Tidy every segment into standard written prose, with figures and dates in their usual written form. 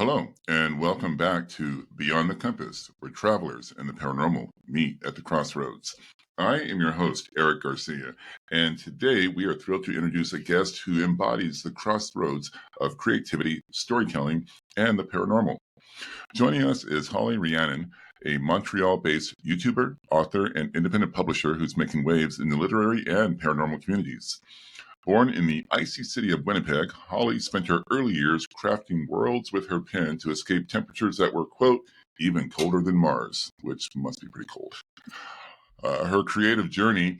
Hello, and welcome back to Beyond the Compass, where travelers and the paranormal meet at the crossroads. I am your host, Eric Garcia, and today we are thrilled to introduce a guest who embodies the crossroads of creativity, storytelling, and the paranormal. Joining us is Holly Rhiannon, a Montreal-based YouTuber, author, and independent publisher who's making waves in the literary and paranormal communities. Born in the icy city of Winnipeg, Holly spent her early years crafting worlds with her pen to escape temperatures that were, quote, even colder than Mars, which must be pretty cold. Her creative journey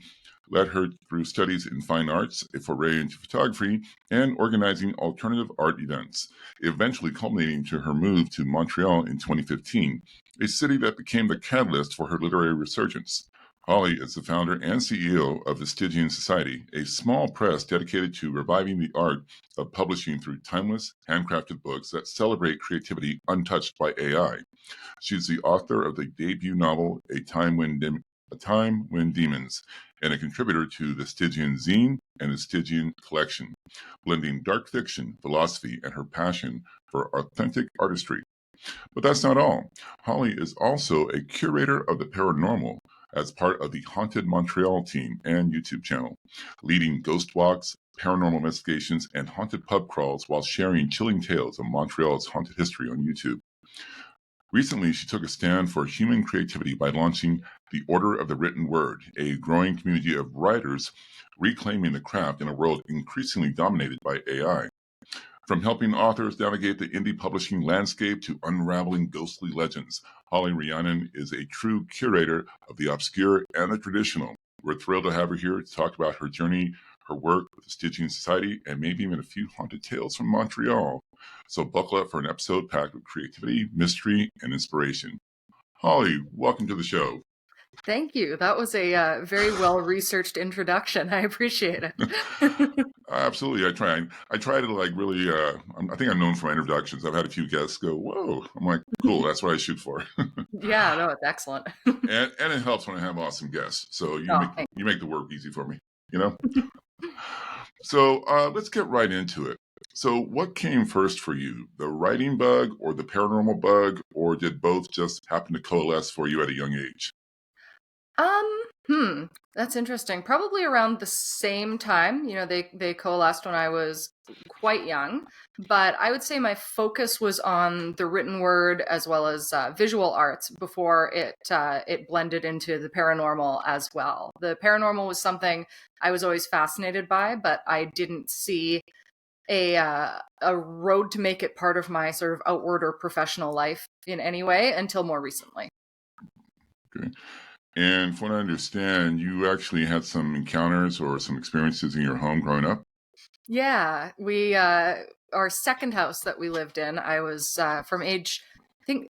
led her through studies in fine arts, a foray into photography, and organizing alternative art events, eventually culminating to her move to Montreal in 2015, a city that became the catalyst for her literary resurgence. Holly is the founder and CEO of the Stygian Society, a small press dedicated to reviving the art of publishing through timeless, handcrafted books that celebrate creativity untouched by AI. She's the author of the debut novel, A Time When Demons, and a contributor to the Stygian Zine and the Stygian Collection, blending dark fiction, philosophy, and her passion for authentic artistry. But that's not all. Holly is also a curator of the paranormal as part of the Haunted Montreal team and YouTube channel, leading ghost walks, paranormal investigations, and haunted pub crawls while sharing chilling tales of Montreal's haunted history on YouTube. Recently, she took a stand for human creativity by launching the Order of the Written Word, a growing community of writers reclaiming the craft in a world increasingly dominated by AI. From helping authors navigate the indie publishing landscape to unraveling ghostly legends, Holly Rhiannon is a true curator of the obscure and the traditional. We're thrilled to have her here to talk about her journey, her work with the Stygian Society, and maybe even a few haunted tales from Montreal. So buckle up for an episode packed with creativity, mystery, and inspiration. Holly, welcome to the show. Thank you. That was a very well-researched introduction. I appreciate it. Absolutely. I try to like really, I think I'm known for my introductions. I've had a few guests go, whoa. I'm like, cool. That's what I shoot for. Yeah, no, it's excellent. and it helps when I have awesome guests. So you make the work easy for me, you know? So let's get right into it. So what came first for you, the writing bug or the paranormal bug, or did both just happen to coalesce for you at a young age? That's interesting. Probably around the same time, they coalesced when I was quite young, but I would say my focus was on the written word as well as visual arts before it blended into the paranormal as well. The paranormal was something I was always fascinated by, but I didn't see a road to make it part of my sort of outward or professional life in any way until more recently. Okay. And from what I understand, you actually had some encounters or some experiences in your home growing up? Yeah, our second house that we lived in, I was from age, I think,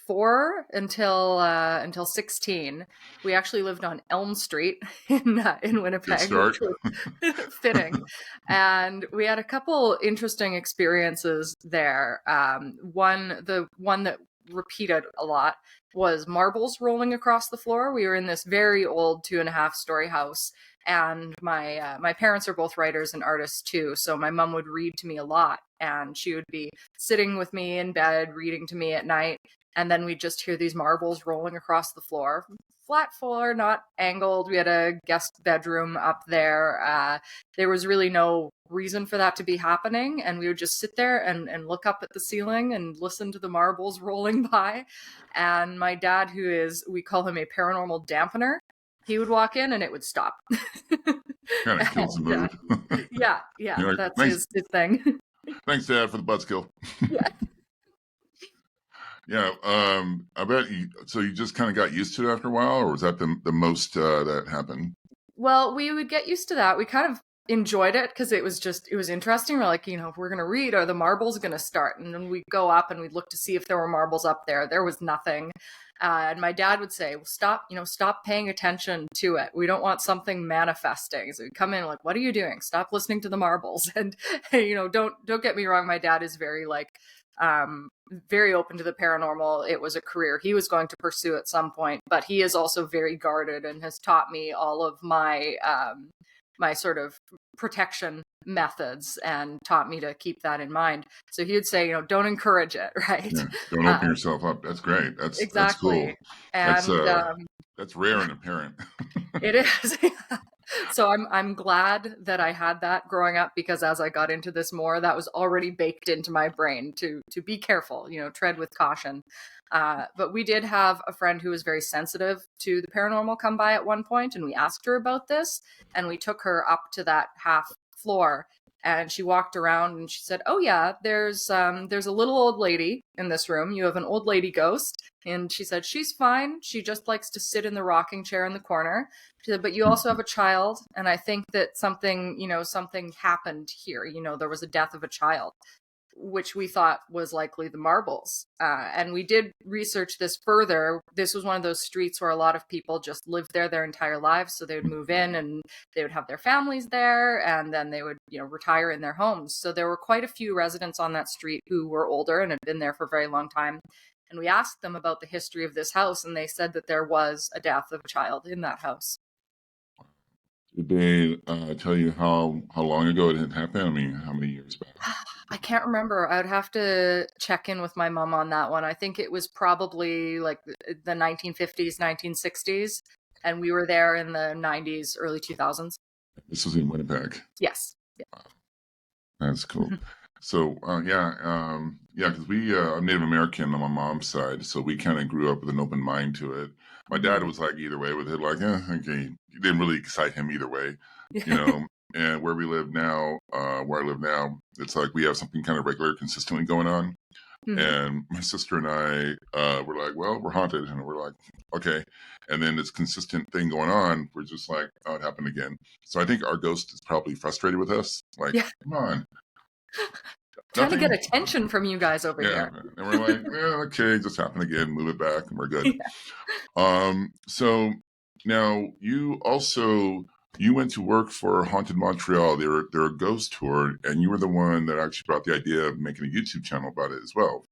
4 until 16. We actually lived on Elm Street in Winnipeg, which was fitting. And we had a couple interesting experiences there. The one that repeated a lot was marbles rolling across the floor. We were in this very old 2.5-story house, and my parents are both writers and artists too. So my mom would read to me a lot, and she would be sitting with me in bed reading to me at night, and then we'd just hear these marbles rolling across the floor. Flat floor, not angled. We had a guest bedroom up there. There was really no reason for that to be happening, and we would just sit there and look up at the ceiling and listen to the marbles rolling by. And my dad, we call him a paranormal dampener, he would walk in and it would stop. Kind of kills the mood. Yeah, like, that's his thing. Thanks, Dad, for the buzzkill. Yeah. Yeah, I bet you. So you just kind of got used to it after a while, or was that the most that happened? Well, we would get used to that. We kind of enjoyed it because it was interesting. We're like, if we're gonna read, are the marbles gonna start? And then we'd go up and we'd look to see if there were marbles up there. There was nothing. And my dad would say, well, stop paying attention to it. We don't want something manifesting. So we'd come in like, what are you doing? Stop listening to the marbles. And don't get me wrong. My dad is very very open to the paranormal. It was a career he was going to pursue at some point, but he is also very guarded and has taught me all of my my sort of protection methods and taught me to keep that in mind. So he would say, don't encourage it, right? Yeah, don't open yourself up. That's great. That's cool. Exactly. That's And that's rare in a parent. it is. So I'm glad that I had that growing up, because as I got into this more, that was already baked into my brain to be careful, tread with caution. But we did have a friend who was very sensitive to the paranormal come by at one point, and we asked her about this, and we took her up to that half floor, and she walked around and she said, "Oh yeah, there's a little old lady in this room. You have an old lady ghost." And she said, "She's fine. She just likes to sit in the rocking chair in the corner." She said, "But you also have a child. And I think that something happened here. There was a death of a child," which we thought was likely the marbles. And we did research this further. This was one of those streets where a lot of people just lived there their entire lives. So they would move in and they would have their families there, and then they would, retire in their homes. So there were quite a few residents on that street who were older and had been there for a very long time. And we asked them about the history of this house, and they said that there was a death of a child in that house. Did they tell you how long ago it had happened? I mean, how many years back? I can't remember. I would have to check in with my mom on that one. I think it was probably like the 1950s, 1960s, and we were there in the 90s, early 2000s. This was in Winnipeg. Yes. Yeah. Wow. That's cool. So, because I'm Native American on my mom's side, so we kind of grew up with an open mind to it. My dad was like either way with it, like, okay, it didn't really excite him either way, And where we live now, where I live now, it's like we have something kind of regular, consistently going on. Mm-hmm. And my sister and I were like, well, we're haunted. And we're like, okay. And then this consistent thing going on, we're just like, oh, it happened again. So I think our ghost is probably frustrated with us. Like, come on. Trying to get attention from you guys over here. And we're like, okay, just happened again. Move it back and we're good. So now you went to work for Haunted Montreal. They're a ghost tour, and you were the one that actually brought the idea of making a YouTube channel about it as well.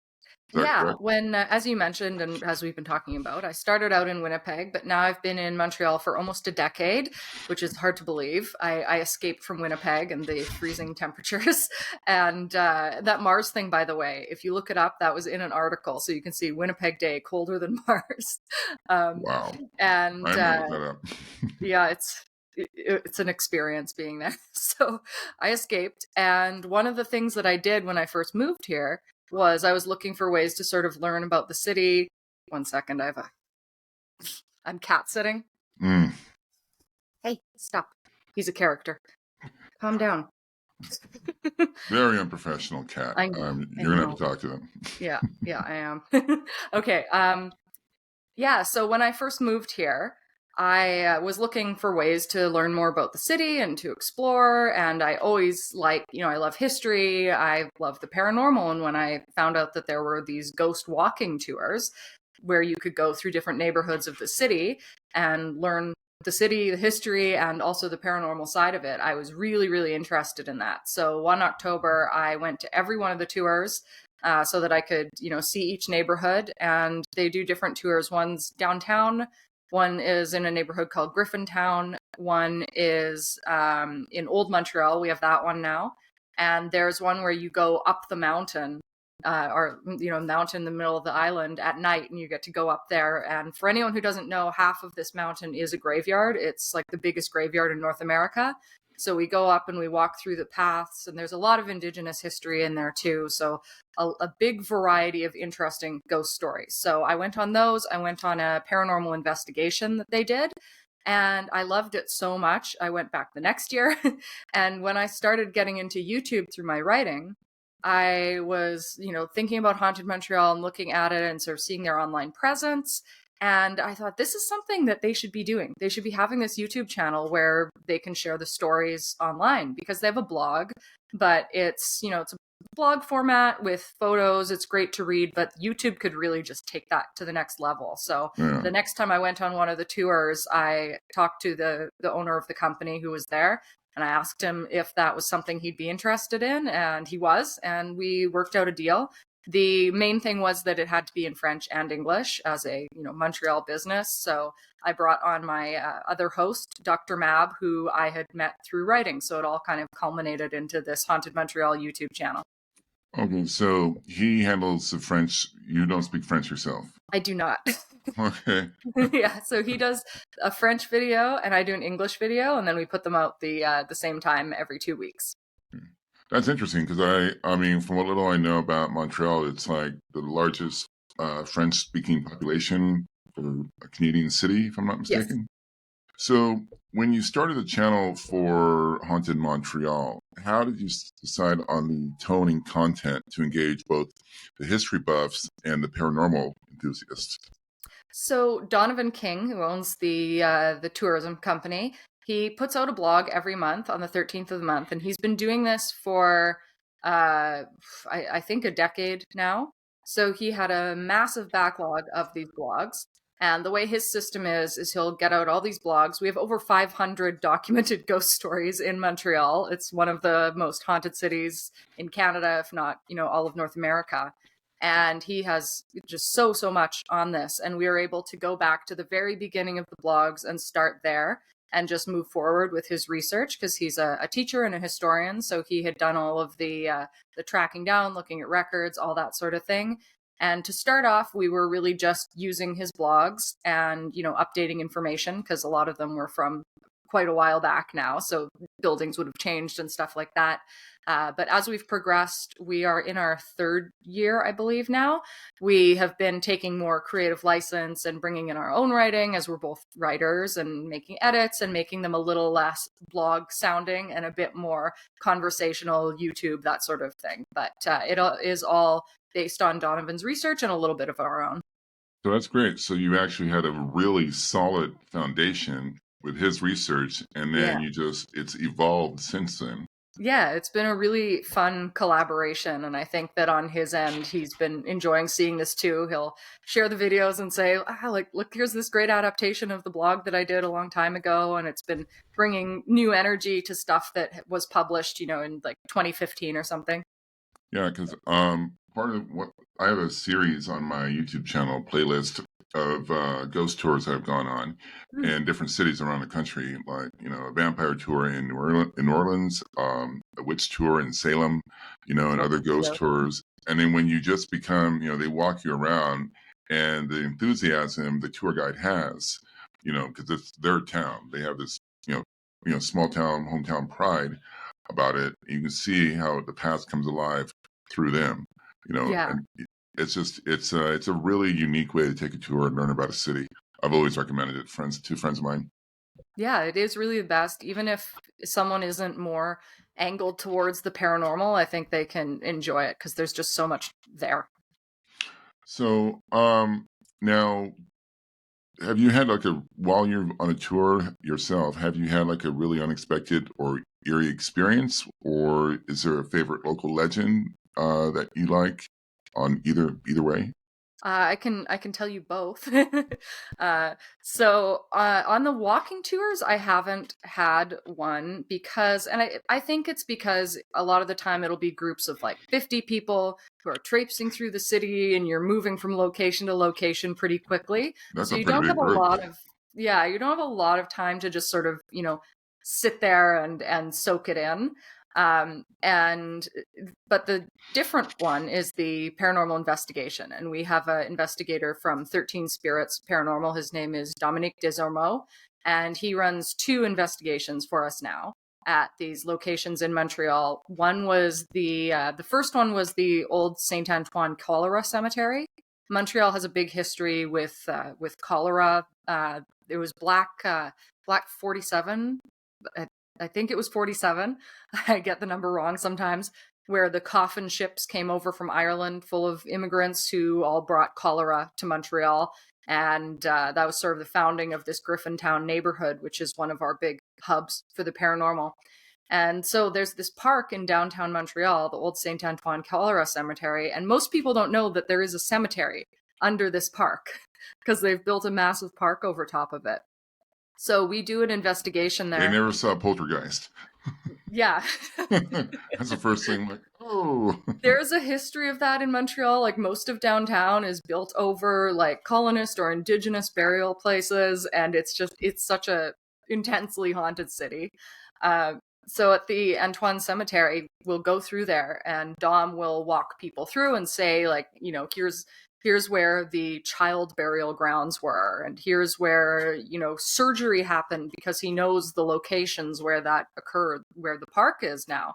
Yeah, when, as you mentioned, and as we've been talking about, I started out in Winnipeg, but now I've been in Montreal for almost a decade, which is hard to believe. I escaped from Winnipeg and the freezing temperatures. And that Mars thing, by the way, if you look it up, that was in an article. So you can see Winnipeg Day, colder than Mars. Wow. And I know that up. Yeah, it's an experience being there. So I escaped. And one of the things that I did when I first moved here was I was looking for ways to sort of learn about the city. 1 second, I'm cat sitting. Hey, stop. He's a character. Calm down. Very unprofessional cat. You're going to have to talk to them. Yeah, I am. Okay. So when I first moved here, I was looking for ways to learn more about the city and to explore. And I always I love history. I love the paranormal. And when I found out that there were these ghost walking tours where you could go through different neighborhoods of the city and learn the city, the history, and also the paranormal side of it, I was really, really interested in that. So one October, I went to every one of the tours so that I could, see each neighborhood. And they do different tours. One's downtown. One is in a neighborhood called Griffintown. One is in Old Montreal. We have that one now. And there's one where you go up the mountain, mountain in the middle of the island at night, and you get to go up there. And for anyone who doesn't know, half of this mountain is a graveyard. It's like the biggest graveyard in North America. So we go up and we walk through the paths, and there's a lot of Indigenous history in there too. So a big variety of interesting ghost stories. So I went on those. I went on a paranormal investigation that they did, and I loved it so much. I went back the next year. And when I started getting into YouTube through my writing, I was, thinking about Haunted Montreal and looking at it and sort of seeing their online presence. And I thought, this is something that they should be doing. They should be having this YouTube channel where they can share the stories online, because they have a blog, but it's a blog format with photos. It's great to read, but YouTube could really just take that to the next level. So The next time I went on one of the tours, I talked to the owner of the company who was there, and I asked him if that was something he'd be interested in, and he was, and we worked out a deal. The main thing was that it had to be in French and English as a Montreal business. So I brought on my other host, Dr. Mab, who I had met through writing. So it all kind of culminated into this Haunted Montreal YouTube channel. Okay, so he handles the French. You don't speak French yourself. I do not. Okay. Yeah, so he does a French video and I do an English video, and then we put them out the same time every 2 weeks. That's interesting because I mean, from what little I know about Montreal, it's like the largest French-speaking population for a Canadian city, if I'm not mistaken. Yes. So when you started the channel for Haunted Montreal, how did you decide on the tone and content to engage both the history buffs and the paranormal enthusiasts? So Donovan King, who owns the tourism company, he puts out a blog every month on the 13th of the month, and he's been doing this for I think a decade now. So he had a massive backlog of these blogs. And the way his system is he'll get out all these blogs. We have over 500 documented ghost stories in Montreal. It's one of the most haunted cities in Canada, if not, all of North America. And he has just so much on this. And we were able to go back to the very beginning of the blogs and start there and just move forward with his research, because he's a teacher and a historian. So he had done all of the tracking down, looking at records, all that sort of thing. And to start off, we were really just using his blogs and, updating information, because a lot of them were from quite a while back now. So buildings would have changed and stuff like that. But as we've progressed, we are in our 3rd year, I believe now. We have been taking more creative license and bringing in our own writing, as we're both writers, and making edits and making them a little less blog sounding and a bit more conversational, YouTube, that sort of thing. But it is all based on Donovan's research and a little bit of our own. So that's great. So you actually had a really solid foundation with his research, and then it's evolved since then. Yeah, it's been a really fun collaboration, and I think that on his end, he's been enjoying seeing this too. He'll share the videos and say, look, here's this great adaptation of the blog that I did a long time ago, and it's been bringing new energy to stuff that was published, in like 2015 or something. Yeah, because part of what I have a series on my YouTube channel playlist of ghost tours I've gone on in different cities around the country, like a vampire tour in New Orleans, a witch tour in Salem, and other ghost tours. And then when you just become, they walk you around, and the enthusiasm the tour guide has, because it's their town, they have this small town hometown pride about it. You can see how the past comes alive through them, and it's a really unique way to take a tour and learn about a city. I've always recommended it to friends of mine. Yeah, it is really the best. Even if someone isn't more angled towards the paranormal, I think they can enjoy it because there's just so much there. So now, have you had while you're on a tour yourself, have you had a really unexpected or eerie experience, or is there a favorite local legend that you like on either way? I can tell you both. So on the walking tours, I haven't had one because, and I think it's because a lot of the time it'll be groups of 50 people who are traipsing through the city, and you're moving from location to location pretty quicky. So you don't have a lot of, you don't have a lot of time to just sort of, sit there and soak it in. But the different one is the paranormal investigation. And we have an investigator from 13 Spirits Paranormal. His name is Dominique Desormeaux, and he runs 2 investigations for us now at these locations in Montreal. One was the first one was the old Saint Antoine Cholera Cemetery. Montreal has a big history with cholera. There was Black 47. I think it was 47. I get the number wrong sometimes, where the coffin ships came over from Ireland full of immigrants who all brought cholera to Montreal. And that was sort of the founding of this Griffintown neighborhood, which is one of our big hubs for the paranormal. And so there's this park in downtown Montreal, the old Saint Antoine Cholera Cemetery. And most people don't know that there is a cemetery under this park because they've built a massive park over top of it. So we do an investigation there. They never saw Poltergeist. Yeah. That's the first thing, like, oh. There's a history of that in Montreal. Like most of downtown is built over like colonist or indigenous burial places, and it's such a intensely haunted city. Uh, so at the Antoine Cemetery, we'll go through there, and Dom will walk people through and say, like, here's where the child burial grounds were, and here's where surgery happened, because he knows the locations where that occurred, where the park is now.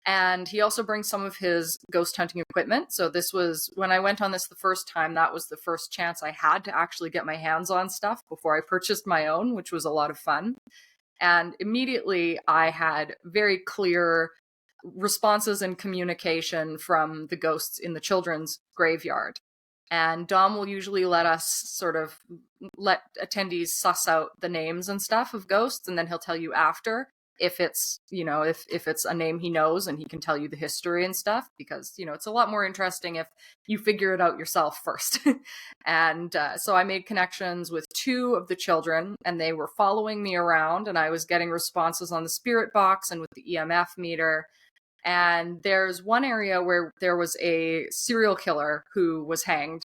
And he also brings some of his ghost hunting equipment. So this was, when I went on this the first time, that was the first chance I had to actually get my hands on stuff before I purchased my own, which was a lot of fun. And immediately I had very clear responses and communication from the ghosts in the children's graveyard. And Dom will usually let attendees suss out the names and stuff of ghosts, and then he'll tell you after if it's if it's a name he knows, and he can tell you the history and stuff, because it's a lot more interesting if you figure it out yourself first. And so I made connections with two of the children, and they were following me around, and I was getting responses on the spirit box and with the EMF meter. And there's one area where there was a serial killer who was hanged,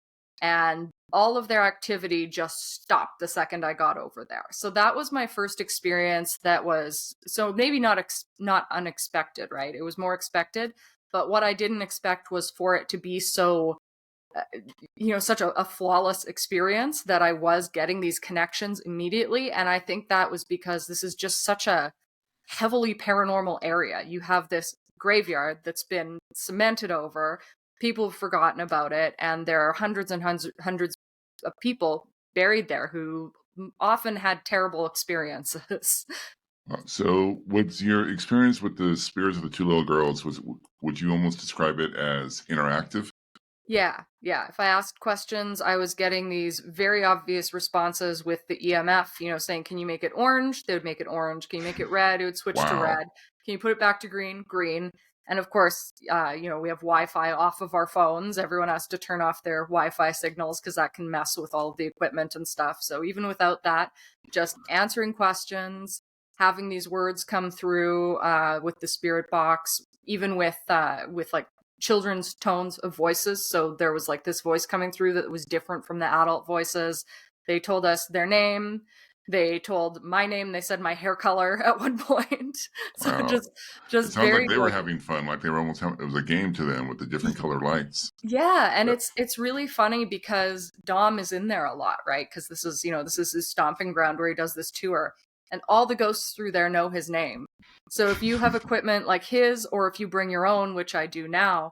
and all of their activity just stopped the second I got over there. So that was my first experience. That was, so maybe not unexpected, right? It was more expected, but what I didn't expect was for it to be so such a flawless experience, that I was getting these connections immediately. And I think that was because this is just such a heavily paranormal area. You have this graveyard that's been cemented over, people have forgotten about it, and there are hundreds and hundreds of people buried there who often had terrible experiences. So what's your experience with the spirits of the two little girls? Would you almost describe it as interactive? Yeah. If I asked questions, I was getting these very obvious responses with the EMF, saying, can you make it orange? They would make it orange. Can you make it red? It would switch to red. Can you put it back to green? Green. And of course, we have Wi-Fi off of our phones. Everyone has to turn off their Wi-Fi signals because that can mess with all of the equipment and stuff. So even without that, just answering questions, having these words come through with the spirit box, even with like children's tones of voices. So there was like this voice coming through that was different from the adult voices. They told us their name. They told my name. They said my hair color at one point. So Wow. just it sounds very like they were having fun. Like they were almost it was a game to them with the different color lights. Yeah, and it's really funny because Dom is in there a lot, right? Because this is his stomping ground where he does this tour, and all the ghosts through there know his name. So if you have equipment like his, or if you bring your own, which I do now,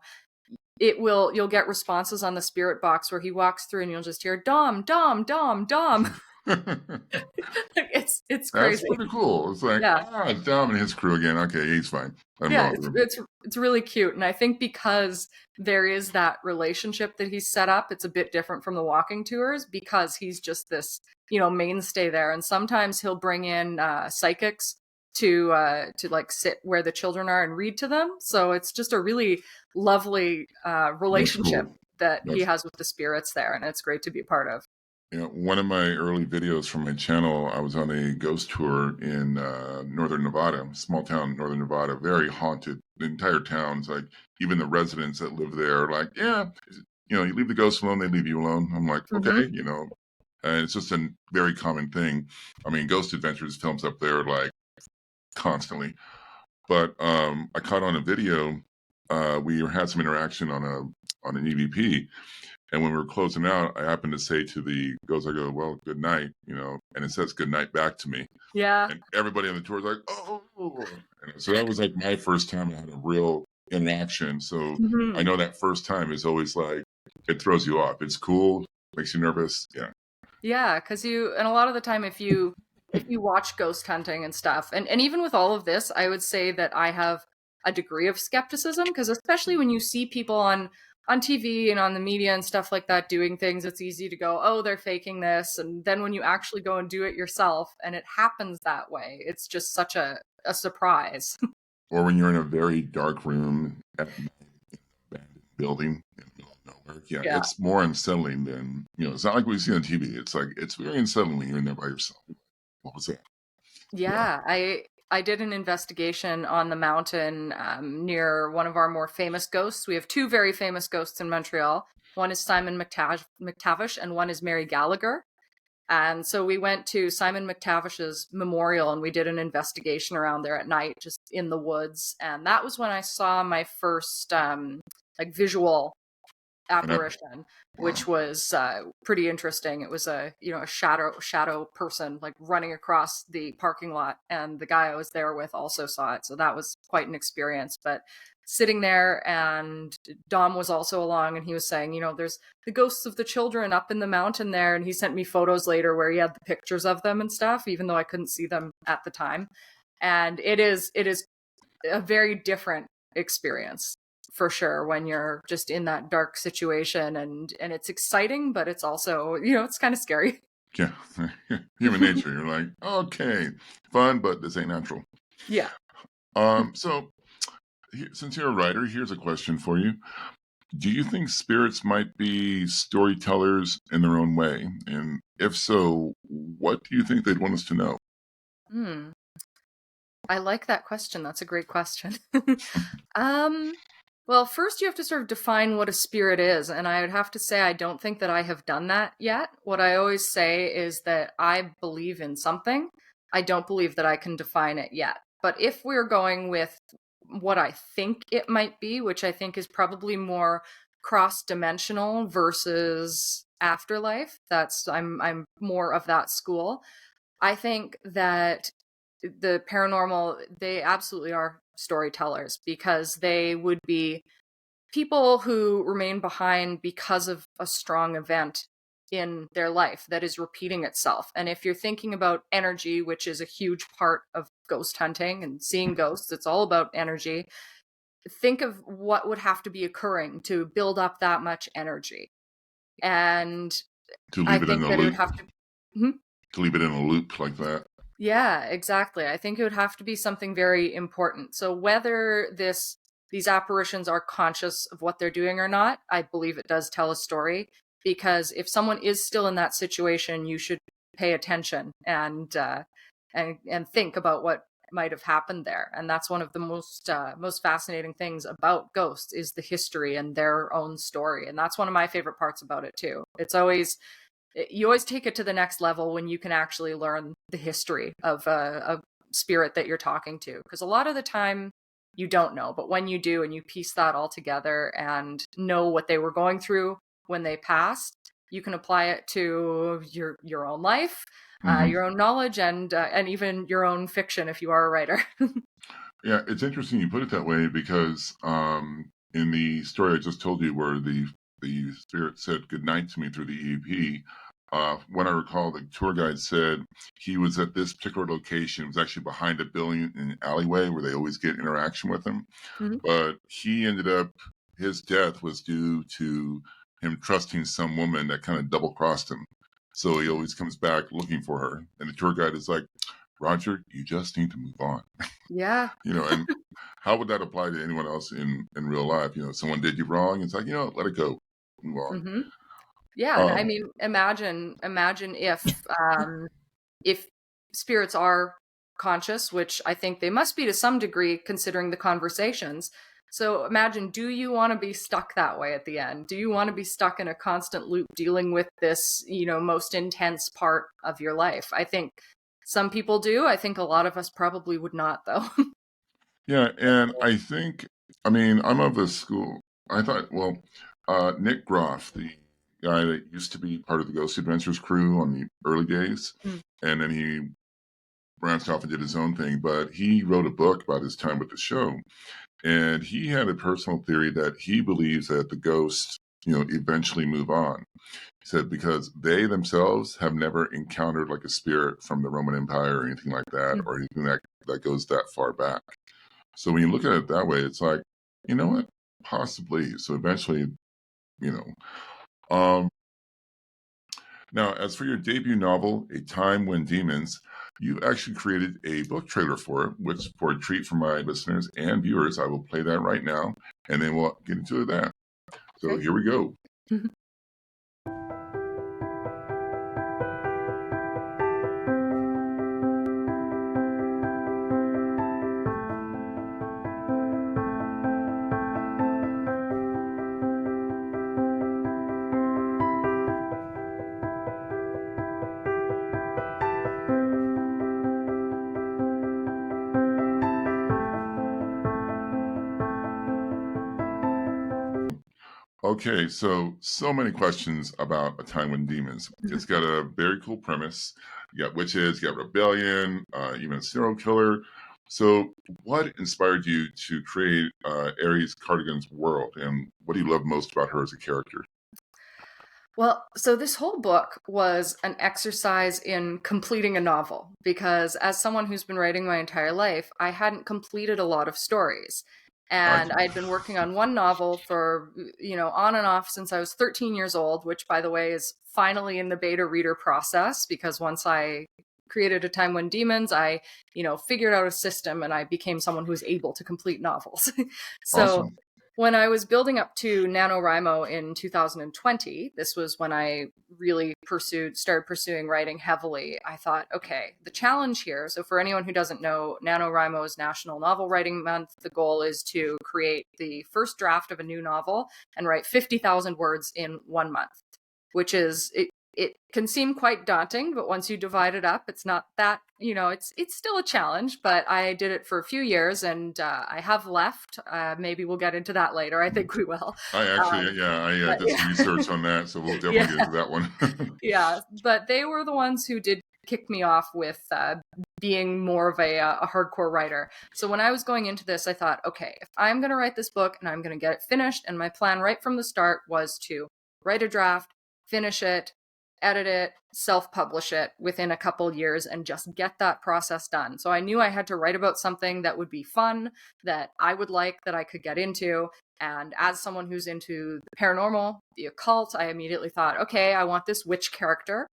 you'll get responses on the spirit box where he walks through and you'll just hear Dom, Dom, Dom, Dom. It's crazy. That's pretty cool. It's like, it's Dom and his crew again. Okay, he's fine. It's really cute. And I think because there is that relationship that he's set up, it's a bit different from the walking tours, because he's just this, mainstay there. And sometimes he'll bring in psychics to like sit where the children are and read to them. So it's just a really lovely relationship that he has with the spirits there, and it's great to be a part of. One of my early videos from my channel, I was on a ghost tour in northern Nevada, small town, northern Nevada, very haunted. The entire town's like, even the residents that live there are like, yeah, you leave the ghosts alone, they leave you alone. I'm like, okay, and it's just a very common thing. I mean, Ghost Adventures films up there like constantly. But I caught on a video, we had some interaction on an EVP. And when we were closing out, I happened to say to the ghost, I go, well, good night, and it says good night back to me. Yeah. And everybody on the tour is like, oh. And so that was like my first time I had a real interaction. So I know that first time is always like, it throws you off. It's cool, makes you nervous. Yeah. Yeah, because and a lot of the time, if you watch ghost hunting and stuff, and even with all of this, I would say that I have a degree of skepticism, because especially when you see people on TV and on the media and stuff like that doing things, it's easy to go, oh, they're faking this. And then when you actually go and do it yourself and it happens that way, it's just such a surprise. Or when you're in a very dark room at an abandoned building in the middle of nowhere. Yeah, it's more unsettling than, it's not like we see on TV. It's like, it's very unsettling when you're in there by yourself. What was that? Yeah, I did an investigation on the mountain near one of our more famous ghosts. We have two very famous ghosts in Montreal. One is Simon McTavish and one is Mary Gallagher. And so we went to Simon McTavish's memorial and we did an investigation around there at night, just in the woods. And that was when I saw my first like visual apparition, which was pretty interesting. It was a shadow person like running across the parking lot, and the guy I was there with also saw it. So that was quite an experience. But sitting there, and Dom was also along, and he was saying, there's the ghosts of the children up in the mountain there, and he sent me photos later where he had the pictures of them and stuff, even though I couldn't see them at the time. And it is a very different experience for sure when you're just in that dark situation, and it's exciting, but it's also, it's kind of scary. Yeah. Human nature. You're like, okay, fun, but this ain't natural. Yeah. So since you're a writer, here's a question for you. Do you think spirits might be storytellers in their own way? And if so, what do you think they'd want us to know? I like that question. That's a great question. Well, first you have to sort of define what a spirit is. And I would have to say, I don't think that I have done that yet. What I always say is that I believe in something. I don't believe that I can define it yet. But if we're going with what I think it might be, which I think is probably more cross-dimensional versus afterlife, I'm more of that school. I think that the paranormal, they absolutely are storytellers, because they would be people who remain behind because of a strong event in their life that is repeating itself. And if you're thinking about energy, which is a huge part of ghost hunting and seeing ghosts, it's all about energy. Think of what would have to be occurring to build up that much energy. And To I leave it in think a that it would loop. have to... To leave it in a loop like that. Yeah, exactly. I think it would have to be something very important. So whether these apparitions are conscious of what they're doing or not, I believe it does tell a story, because if someone is still in that situation, you should pay attention and think about what might have happened there. And that's one of the most fascinating things about ghosts, is the history and their own story. And that's one of my favorite parts about it too. You always take it to the next level when you can actually learn the history of a spirit that you're talking to. Because a lot of the time you don't know, but when you do and you piece that all together and know what they were going through when they passed, you can apply it to your own life, your own knowledge, and even your own fiction if you are a writer. Yeah, it's interesting you put it that way, because in the story I just told you, where the spirit said goodnight to me through the EVP, when I recall, the tour guide said he was at this particular location. It was actually behind a building in an alleyway where they always get interaction with him. But he ended up, his death was due to him trusting some woman that kind of double-crossed him. So he always comes back looking for her. And the tour guide is like, Roger, you just need to move on. Yeah. And how would that apply to anyone else in real life? Someone did you wrong. It's like, let it go. Move on. Yeah. And I mean, imagine if spirits are conscious, which I think they must be to some degree, considering the conversations. So imagine, do you want to be stuck that way at the end? Do you want to be stuck in a constant loop dealing with this, most intense part of your life? I think some people do. I think a lot of us probably would not, though. Yeah. And I think, I'm of the school. I thought, Nick Groff, the guy that used to be part of the Ghost Adventures crew on the early days, and then he branched off and did his own thing, but he wrote a book about his time with the show. And he had a personal theory that he believes that the ghosts, eventually move on. He said because they themselves have never encountered like a spirit from the Roman Empire or anything like that, or anything that goes that far back. So when you look at it that way, it's like, you know what? Possibly. So eventually, Now, as for your debut novel, A Time When Demons, you actually created a book trailer for it, which, for a treat for my listeners and viewers, I will play that right now, and then we'll get into that. So Here we go. Okay, so many questions about A Time When Demons. It's got a very cool premise. You got witches, you got rebellion, even a serial killer. So, what inspired you to create Aries Cardigan's world, and what do you love most about her as a character? Well, so this whole book was an exercise in completing a novel because as someone who's been writing my entire life, I hadn't completed a lot of stories. And Gotcha. I'd been working on one novel for, on and off since I was 13 years old, which, by the way, is finally in the beta reader process because once I created A Time When Demons, I, figured out a system and I became someone who was able to complete novels. So Awesome. when I was building up to NaNoWriMo in 2020, this was when I really started pursuing writing heavily. I thought, okay, the challenge here. So for anyone who doesn't know, NaNoWriMo is National Novel Writing Month. The goal is to create the first draft of a new novel and write 50,000 words in 1 month, which is it can seem quite daunting, but once you divide it up, it's not that, it's still a challenge, but I did it for a few years and I have left. Maybe we'll get into that later. I think we will. I actually, I But did some research on that, so we'll definitely get yeah, into that one. yeah, but they were the ones who did kick me off with being more of a hardcore writer. So when I was going into this, I thought, okay, if I'm going to write this book and I'm going to get it finished, and my plan right from the start was to write a draft, finish it, edit it, self-publish it within a couple years and just get that process done. So I knew I had to write about something that would be fun, that I would like, that I could get into. And as someone who's into the paranormal, the occult, I immediately thought, okay, I want this witch character.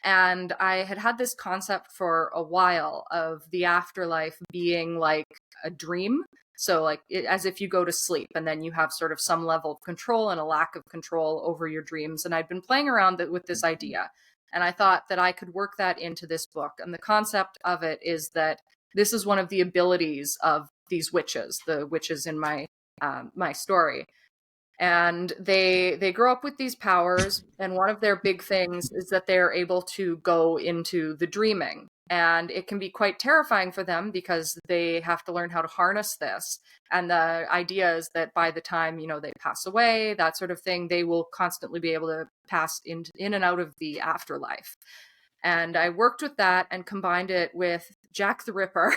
And I had this concept for a while of the afterlife being like a dream. So like as if you go to sleep and then you have sort of some level of control and a lack of control over your dreams. And I'd been playing around with this idea. And I thought that I could work that into this book. And the concept of it is that this is one of the abilities of these witches, the witches in my story. And they grow up with these powers, and one of their big things is that they're able to go into the dreaming, and it can be quite terrifying for them because they have to learn how to harness this. And the idea is that by the time they pass away, that sort of thing, they will constantly be able to pass in and out of the afterlife. And I worked with that and combined it with Jack the Ripper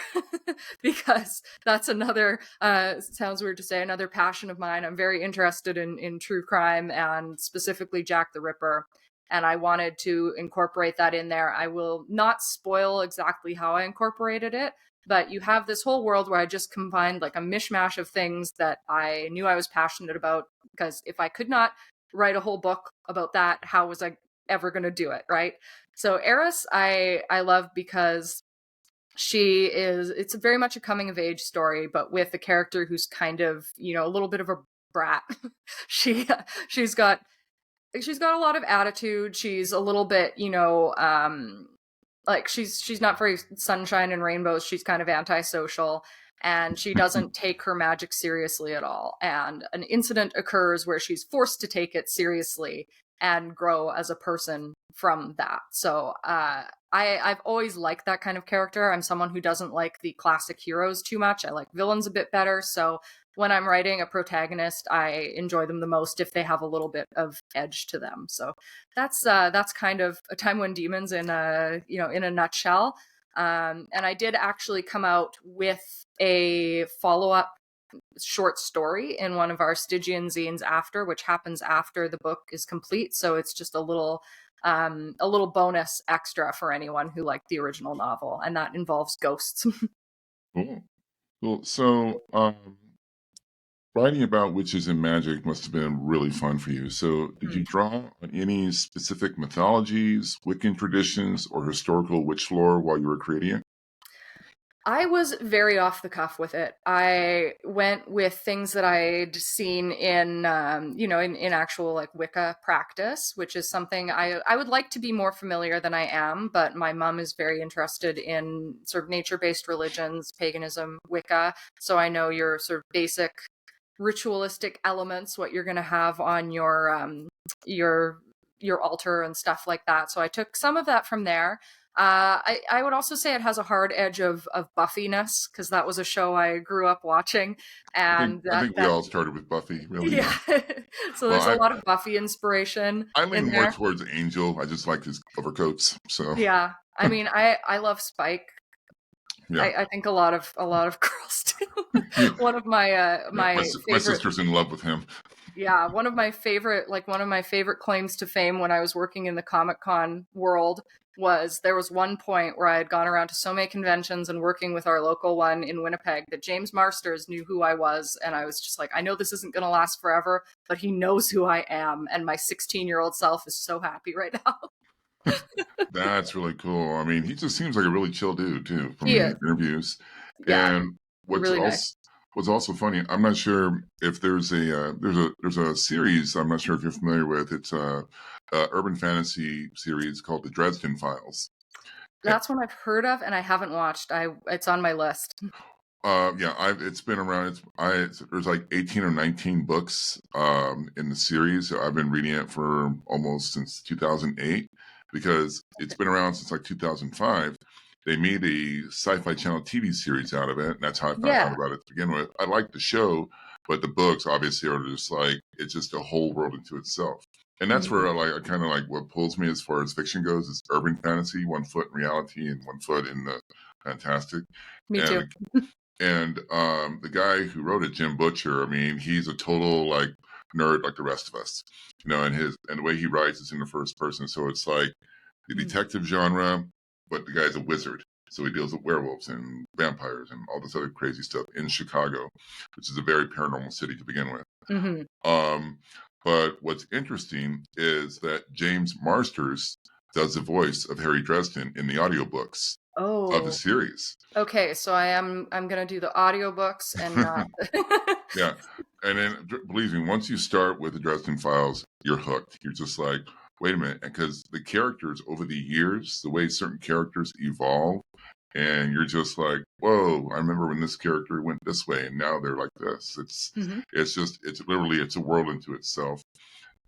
because that's another, sounds weird to say, another passion of mine. I'm very interested in true crime and specifically Jack the Ripper. And I wanted to incorporate that in there. I will not spoil exactly how I incorporated it, but you have this whole world where I just combined like a mishmash of things that I knew I was passionate about. Because if I could not write a whole book about that, how was I ever going to do it, right? So Eris, I love because it's very much a coming of age story, but with a character who's kind of, a little bit of a brat. she she's got a lot of attitude. She's a little bit, like she's not very sunshine and rainbows. She's kind of antisocial, and she doesn't take her magic seriously at all. And an incident occurs where she's forced to take it seriously and grow as a person from that. So I've always liked that kind of character. I'm someone who doesn't like the classic heroes too much. I like villains a bit better. So when I'm writing a protagonist, I enjoy them the most if they have a little bit of edge to them. So that's kind of A Time When Demons in a nutshell. And I did actually come out with a follow-up short story in one of our Stygian zines after, which happens after the book is complete. So it's just a little bonus extra for anyone who liked the original novel, and that involves ghosts. Cool. Cool. So, writing about witches and magic must have been really fun for you. So, did you draw on any specific mythologies, Wiccan traditions, or historical witch lore while you were creating it? I was very off the cuff with it. I went with things that I'd seen in actual like Wicca practice, which is something I would like to be more familiar than I am. But my mom is very interested in sort of nature-based religions, paganism, Wicca. So I know your sort of basic ritualistic elements, what you're going to have on your altar and stuff like that. So I took some of that from there. I would also say it has a hard edge of Buffiness, because that was a show I grew up watching, and I think we that all started with Buffy, really. yeah. So Well, there's a lot of Buffy inspiration I in lean more there. towards Angel. I just like his overcoats. So Yeah, I mean, I love Spike. yeah, I think a lot of girls do. yeah. One of my my My favorite sister's in love with him. Yeah, one of my favorite claims to fame when I was working in the Comic-Con world was there was one point where I had gone around to so many conventions and working with our local one in Winnipeg that James Marsters knew who I was, and I was just like, I know this isn't going to last forever, but he knows who I am, and my 16-year-old self is so happy right now. That's really cool. I mean, he just seems like a really chill dude too, from He the is. interviews. Yeah, And what's really nice. also funny, I'm not sure if there's a series. I'm not sure if you're familiar with. It's a urban fantasy series called The Dresden Files. That's one I've heard of and I haven't watched. It's on my list. Yeah, it's been around. There's like 18 or 19 books in the series. I've been reading it for almost since 2008 because it's been around since like 2005. They made a Sci-Fi Channel TV series out of it, and that's how I found out Yeah. about it to begin with. I like the show, but the books obviously are just like it's just a whole world into itself. And that's where I kind of like what pulls me as far as fiction goes is urban fantasy, 1 foot in reality and 1 foot in the fantastic. Me too. And the guy who wrote it, Jim Butcher, I mean, he's a total like nerd like the rest of us, and the way he writes is in the first person. So it's like the detective genre, but the guy's a wizard. So he deals with werewolves and vampires and all this other crazy stuff in Chicago, which is a very paranormal city to begin with. But what's interesting is that James Marsters does the voice of Harry Dresden in the audiobooks of the series. Okay, so I'm gonna do the audiobooks and not Yeah. And then believe me, once you start with the Dresden Files, you're hooked. You're just like, wait a minute, because the characters over the years, the way certain characters evolve, and you're just like, whoa, I remember when this character went this way and now they're like this. It's literally a world into itself.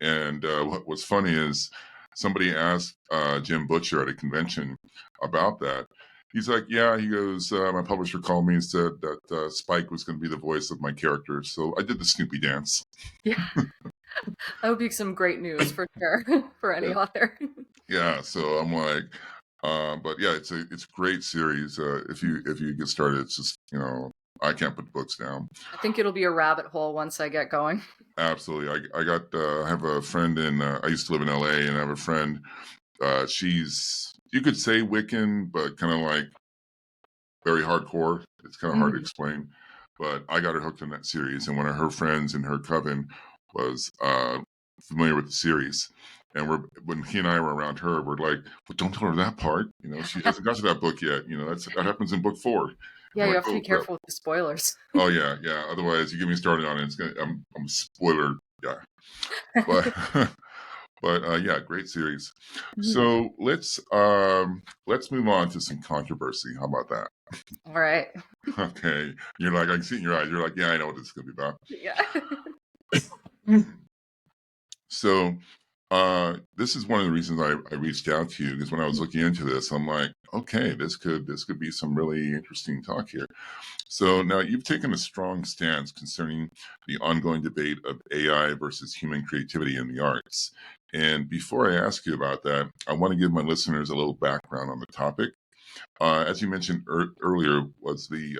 And what's funny is somebody asked Jim Butcher at a convention about that. He's like, yeah, he goes, my publisher called me and said that Spike was going to be the voice of my character. So I did the Snoopy dance. Yeah. That would be some great news for sure for any author. Yeah. So I'm like, but yeah, it's a great series. If you get started, it's just, I can't put the books down. I think it'll be a rabbit hole once I get going. Absolutely. I have a friend I used to live in LA, and I have a friend, she's, you could say Wiccan, but kind of like very hardcore. It's kind of hard to explain, but I got her hooked on that series. And one of her friends in her coven was familiar with the series. And when he and I were around her, we're like, well, don't tell her that part. She hasn't got to that book yet. That happens in book 4. Yeah, you like, have to be careful with the spoilers. Oh yeah. Otherwise, you get me started on it. I'm a spoiler guy. But but yeah, great series. So let's move on to some controversy. How about that? All right. Okay. You're like, I can see it in your eyes. You're like, yeah, I know what this is going to be about. Yeah. So this is one of the reasons I reached out to you, because when I was looking into this, I'm like, okay, this could be some really interesting talk here. So now you've taken a strong stance concerning the ongoing debate of AI versus human creativity in the arts. And before I ask you about that, I want to give my listeners a little background on the topic. As you mentioned earlier, was the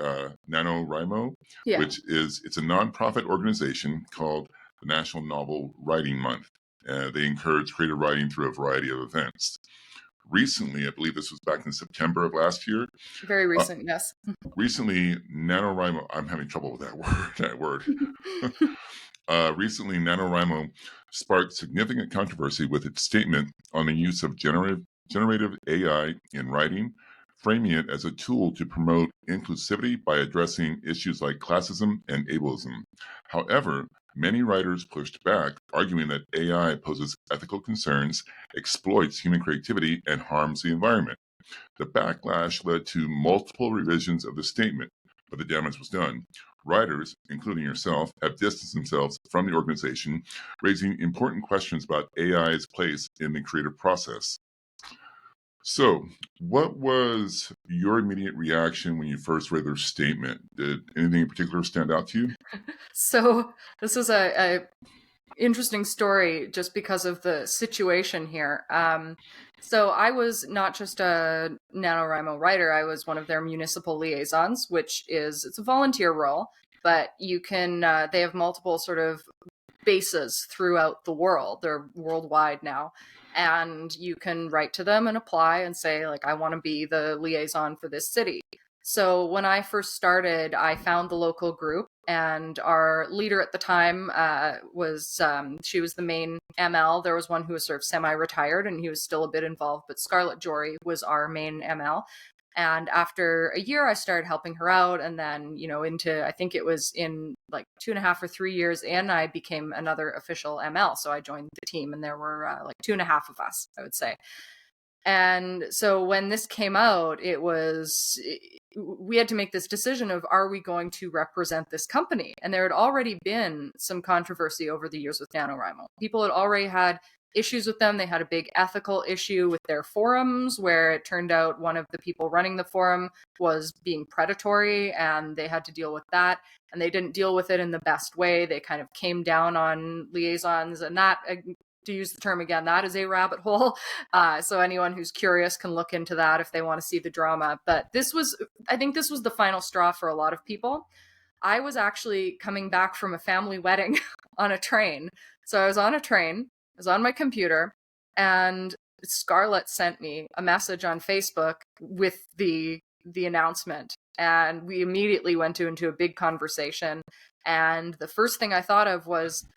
NaNoWriMo, which it's a nonprofit organization called the National Novel Writing Month. They encourage creative writing through a variety of events. Recently, I believe this was back in September of last year. Very recent, yes. Recently, NaNoWriMo, I'm having trouble with that word. Recently, NaNoWriMo sparked significant controversy with its statement on the use of generative AI in writing, framing it as a tool to promote inclusivity by addressing issues like classism and ableism. However, many writers pushed back, arguing that AI poses ethical concerns, exploits human creativity, and harms the environment. The backlash led to multiple revisions of the statement, but the damage was done. Writers, including yourself, have distanced themselves from the organization, raising important questions about AI's place in the creative process. So, what was your immediate reaction when you first read their statement? Did anything in particular stand out to you? So this is a interesting story just because of the situation here. So I was not just a NaNoWriMo writer, I was one of their municipal liaisons, which it's a volunteer role, but you can, they have multiple sort of bases throughout the world. They're worldwide now. And you can write to them and apply and say, like, I want to be the liaison for this city. So when I first started, I found the local group, and our leader at the time she was the main ML. There was one who was sort of semi-retired, and he was still a bit involved, but Scarlett Jory was our main ML. And after a year, I started helping her out. And then, I think it was in like 2.5 or 3 years, and I became another official ML. So I joined the team, and there were like 2.5 of us, I would say. And so when this came out, we had to make this decision of, are we going to represent this company? And there had already been some controversy over the years with NaNoWriMo. People had already had issues with them. They had a big ethical issue with their forums, where it turned out one of the people running the forum was being predatory, and they had to deal with that. And they didn't deal with it in the best way. They kind of came down on liaisons, and that, to use the term again, that is a rabbit hole. So anyone who's curious can look into that if they want to see the drama. But I think this was the final straw for a lot of people. I was actually coming back from a family wedding on a train. So I was on a train, I was on my computer, and Scarlett sent me a message on Facebook with the announcement. And we immediately went into a big conversation. And the first thing I thought of was,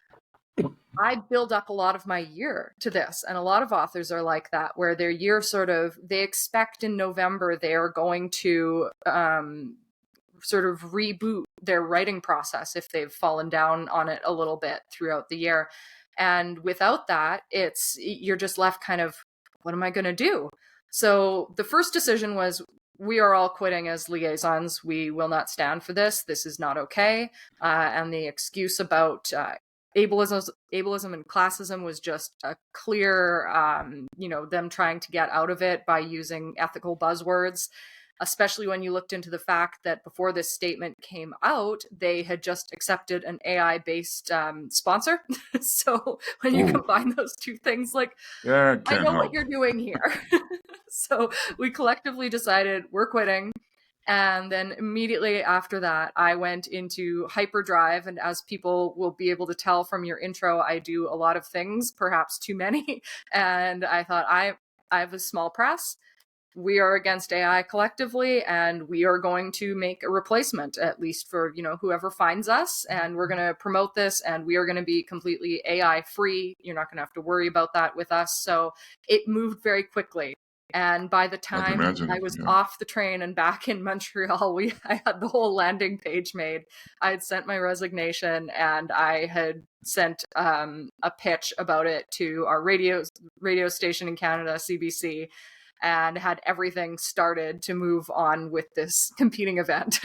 I build up a lot of my year to this. And a lot of authors are like that, where their year they expect in November they are going to sort of reboot their writing process if they've fallen down on it a little bit throughout the year. And without that, you're just left kind of, what am I going to do? So the first decision was, we are all quitting as liaisons. We will not stand for this. This is not okay. And the excuse about ableism and classism was just a clear, them trying to get out of it by using ethical buzzwords, especially when you looked into the fact that before this statement came out, they had just accepted an AI-based sponsor. So when you combine those two things, like, I know what you're doing here. So we collectively decided we're quitting. And then immediately after that, I went into hyperdrive. And as people will be able to tell from your intro, I do a lot of things, perhaps too many. And I thought, I have a small press. We are against AI collectively, and we are going to make a replacement, at least for, whoever finds us. And we're going to promote this, and we are going to be completely AI free. You're not going to have to worry about that with us. So it moved very quickly. And by the time I was off the train and back in Montreal, I had the whole landing page made. I had sent my resignation, and I had sent a pitch about it to our radio station in Canada, CBC, and had everything started to move on with this competing event.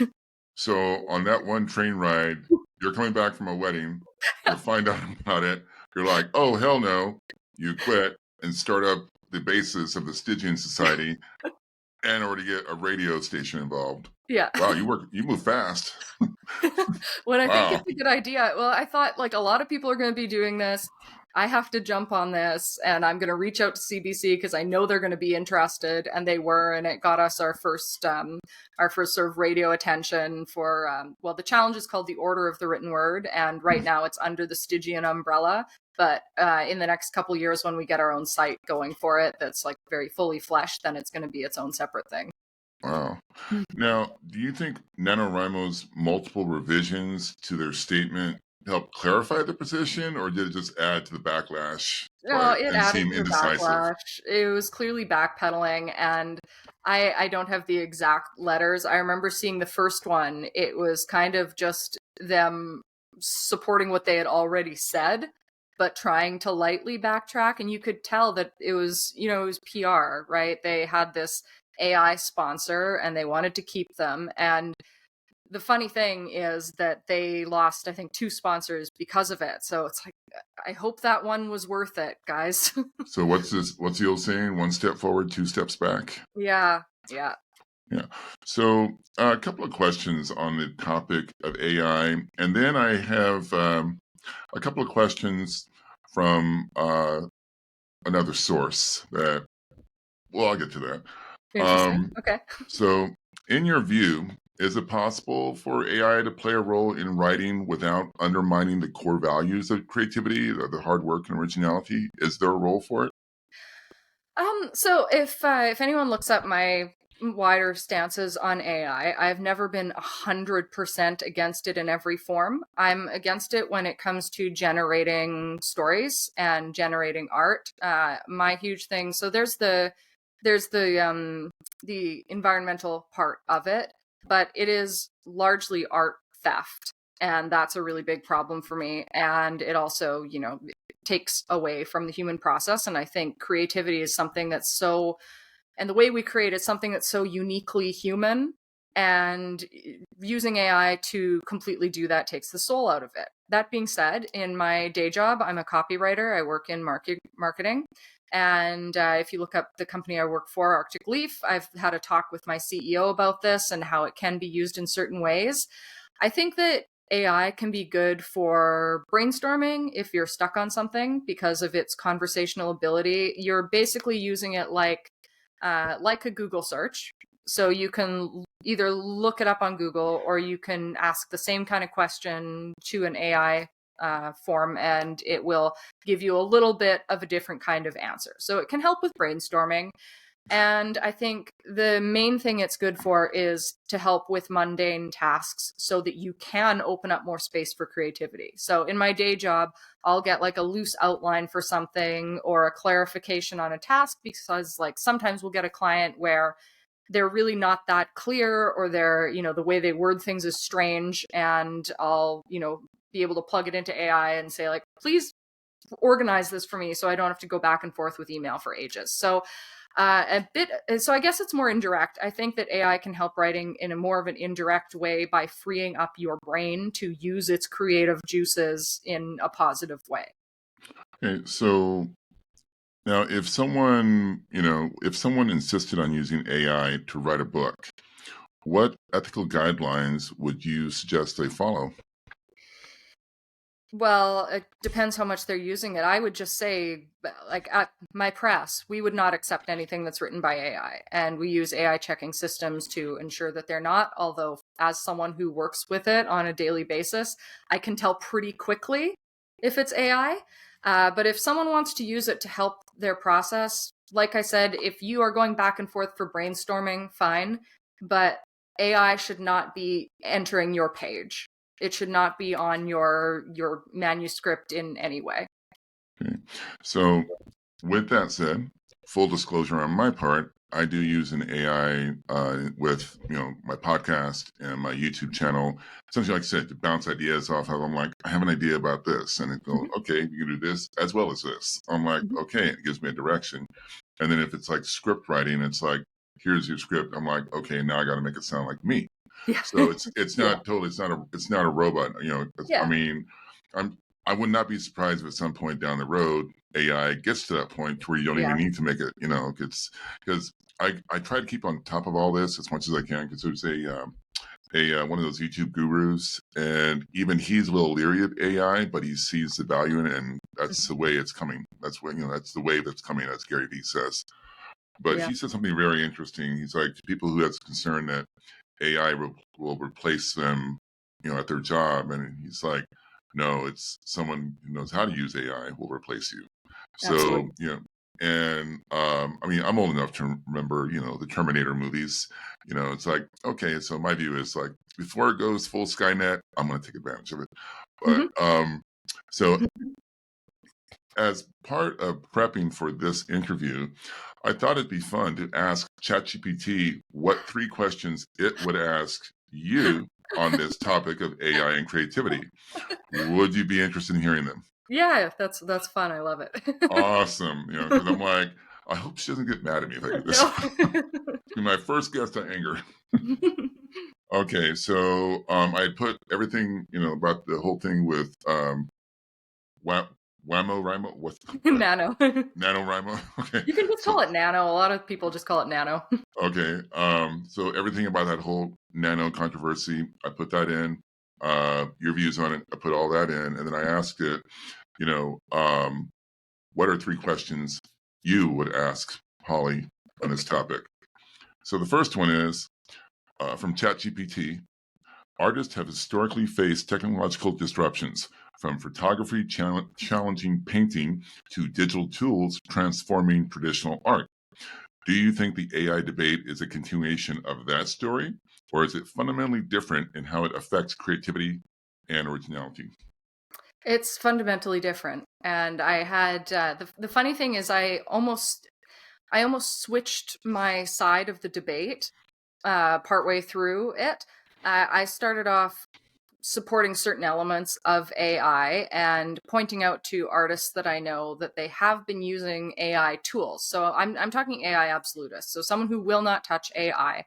So on that one train ride, you're coming back from a wedding, you find out about it, you're like, oh, hell no. You quit and start up the basis of the Stygian Society in order to get a radio station involved. Yeah. Wow, you move fast. When I think it's a good idea. Well, I thought, like, a lot of people are going to be doing this. I have to jump on this, and I'm going to reach out to CBC because I know they're going to be interested, and they were, and it got us our first sort of radio attention for, the challenge is called the Order of the Written Word, and right now it's under the Stygian umbrella, but in the next couple years when we get our own site going for it, that's like very fully fleshed, then it's going to be its own separate thing. Wow. Now, do you think NaNoWriMo's multiple revisions to their statement help clarify the position, or did it just add to the backlash? No, it added to the backlash. It was clearly backpedaling, and I don't have the exact letters. I remember seeing the first one. It was kind of just them supporting what they had already said, but trying to lightly backtrack. And you could tell that it was PR, right? They had this AI sponsor, and they wanted to keep them. And the funny thing is that they lost, I think, 2 sponsors because of it. So it's like, I hope that one was worth it, guys. So what's the old saying? 1 step forward, 2 steps back. Yeah. Yeah. So a couple of questions on the topic of AI, and then I have a couple of questions from another source that, well, I'll get to that. Interesting. Okay. So in your view, is it possible for AI to play a role in writing without undermining the core values of creativity, the hard work and originality? Is there a role for it? So if anyone looks up my wider stances on AI, I've never been 100% against it in every form. I'm against it when it comes to generating stories and generating art. My huge thing. So there's the environmental part of it, but it is largely art theft. And that's a really big problem for me. And it also, takes away from the human process. And I think creativity is something that's so, and the way we create is something that's so uniquely human. And using AI to completely do that takes the soul out of it. That being said, in my day job, I'm a copywriter. I work in marketing. And if you look up the company I work for, Arctic Leaf, I've had a talk with my CEO about this and how it can be used in certain ways. I think that AI can be good for brainstorming if you're stuck on something because of its conversational ability. You're basically using it like a Google search. So you can either look it up on Google or you can ask the same kind of question to an AI form, and it will give you a little bit of a different kind of answer. So it can help with brainstorming. And I think the main thing it's good for is to help with mundane tasks so that you can open up more space for creativity. So in my day job, I'll get like a loose outline for something or a clarification on a task because like sometimes we'll get a client where they're really not that clear or they're, the way they word things is strange, and I'll, be able to plug it into AI and say like, please organize this for me so I don't have to go back and forth with email for ages. So I guess it's more indirect. I think that AI can help writing in a more of an indirect way by freeing up your brain to use its creative juices in a positive way. Okay, so now if someone insisted on using AI to write a book, what ethical guidelines would you suggest they follow? Well, it depends how much they're using it. I would just say, like at my press, we would not accept anything that's written by AI. And we use AI checking systems to ensure that they're not. Although, as someone who works with it on a daily basis, I can tell pretty quickly if it's AI. But if someone wants to use it to help their process, like I said, if you are going back and forth for brainstorming, fine. But AI should not be entering your page. It should not be on your manuscript in any way. Okay. So with that said, full disclosure on my part, I do use an AI with my podcast and my YouTube channel. Essentially, like I said, to bounce ideas off of. I'm like, I have an idea about this, and it goes, okay, you can do this as well as this. I'm like, okay, it gives me a direction. And then if it's like script writing, it's like, here's your script. I'm like, okay, now I got to make it sound like me. Yeah. So it's not totally it's not a robot. Yeah. I mean, I would not be surprised if at some point down the road AI gets to that point where you don't even need to make it. Because I try to keep on top of all this as much as I can because there's a one of those YouTube gurus, and even he's a little leery of AI, but he sees the value in it, and that's the way it's coming. That's that's the wave that's coming, as Gary Vee says. But he said something very interesting. He's like, people who have concern that AI will replace them, at their job. And he's like, no, it's someone who knows how to use AI will replace you. So, and I mean, I'm old enough to remember, the Terminator movies. It's like, okay, so my view is like, before it goes full Skynet, I'm going to take advantage of it. But so as part of prepping for this interview, I thought it'd be fun to ask ChatGPT what 3 questions it would ask you on this topic of AI and creativity. Would you be interested in hearing them? Yeah, that's fun. I love it. Awesome. Because I'm like, I hope she doesn't get mad at me if I do this. Be my first guest on anger. Okay, so I put everything, about the whole thing with Whammo Rimo? What's Nano. NaNoWriMo? Okay. You can just call it nano. A lot of people just call it nano. Okay. So everything about that whole nano controversy, I put that in. Your views on it, I put all that in, and then I asked it, what are 3 questions you would ask Holly on this topic? So the first one is from ChatGPT. Artists have historically faced technological disruptions, from photography challenging painting to digital tools transforming traditional art. Do you think the AI debate is a continuation of that story, or is it fundamentally different in how it affects creativity and originality? It's fundamentally different. And I had the funny thing is I almost switched my side of the debate partway through it. I started off supporting certain elements of AI and pointing out to artists that I know that they have been using AI tools. So I'm talking AI absolutist. So someone who will not touch AI.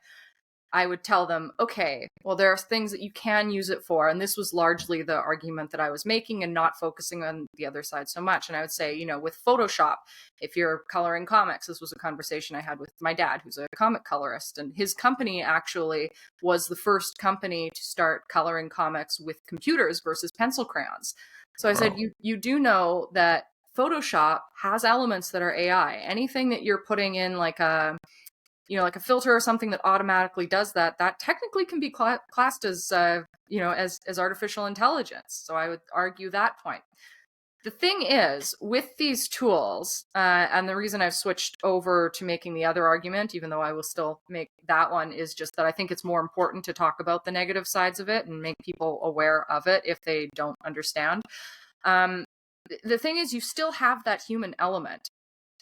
I would tell them, okay, well, there are things that you can use it for. And this was largely the argument that I was making and not focusing on the other side so much. And I would say, with Photoshop, if you're coloring comics, this was a conversation I had with my dad, who's a comic colorist. And his company actually was the first company to start coloring comics with computers versus pencil crayons. So I said, you do know that Photoshop has elements that are AI. Anything that you're putting in like a filter or something that automatically does that technically can be classed as, as artificial intelligence. So I would argue that point. The thing is, with these tools, and the reason I've switched over to making the other argument, even though I will still make that one, is just that I think it's more important to talk about the negative sides of it and make people aware of it if they don't understand. The thing is, you still have that human element.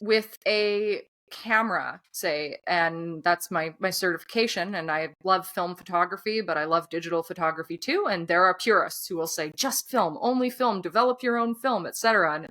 With a camera, say, and that's my certification, and I love film photography, but I love digital photography too, and there are purists who will say just film, only film, develop your own film, etc. And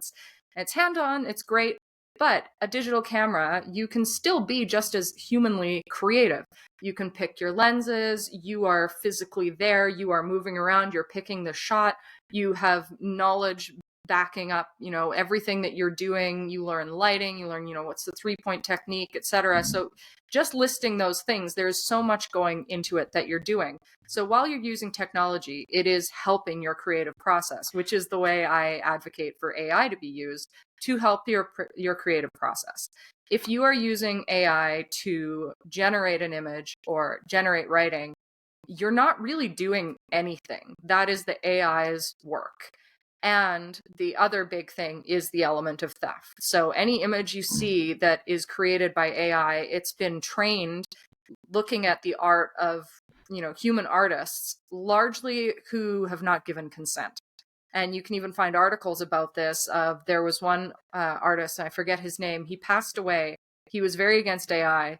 it's hand-on, it's great, but a digital camera, you can still be just as humanly creative. You can pick your lenses, you are physically there, you are moving around, you're picking the shot, you have knowledge backing up, everything that you're doing. You learn lighting, you learn, what's the 3-point technique, etc. So just listing those things, there's so much going into it that you're doing. So while you're using technology, it is helping your creative process, which is the way I advocate for AI to be used to help your creative process. If you are using AI to generate an image or generate writing, you're not really doing anything. That is the AI's work. And the other big thing is the element of theft. So any image you see that is created by AI, it's been trained looking at the art of, human artists, largely who have not given consent. And you can even find articles about this. There was one artist, I forget his name, he passed away. He was very against AI.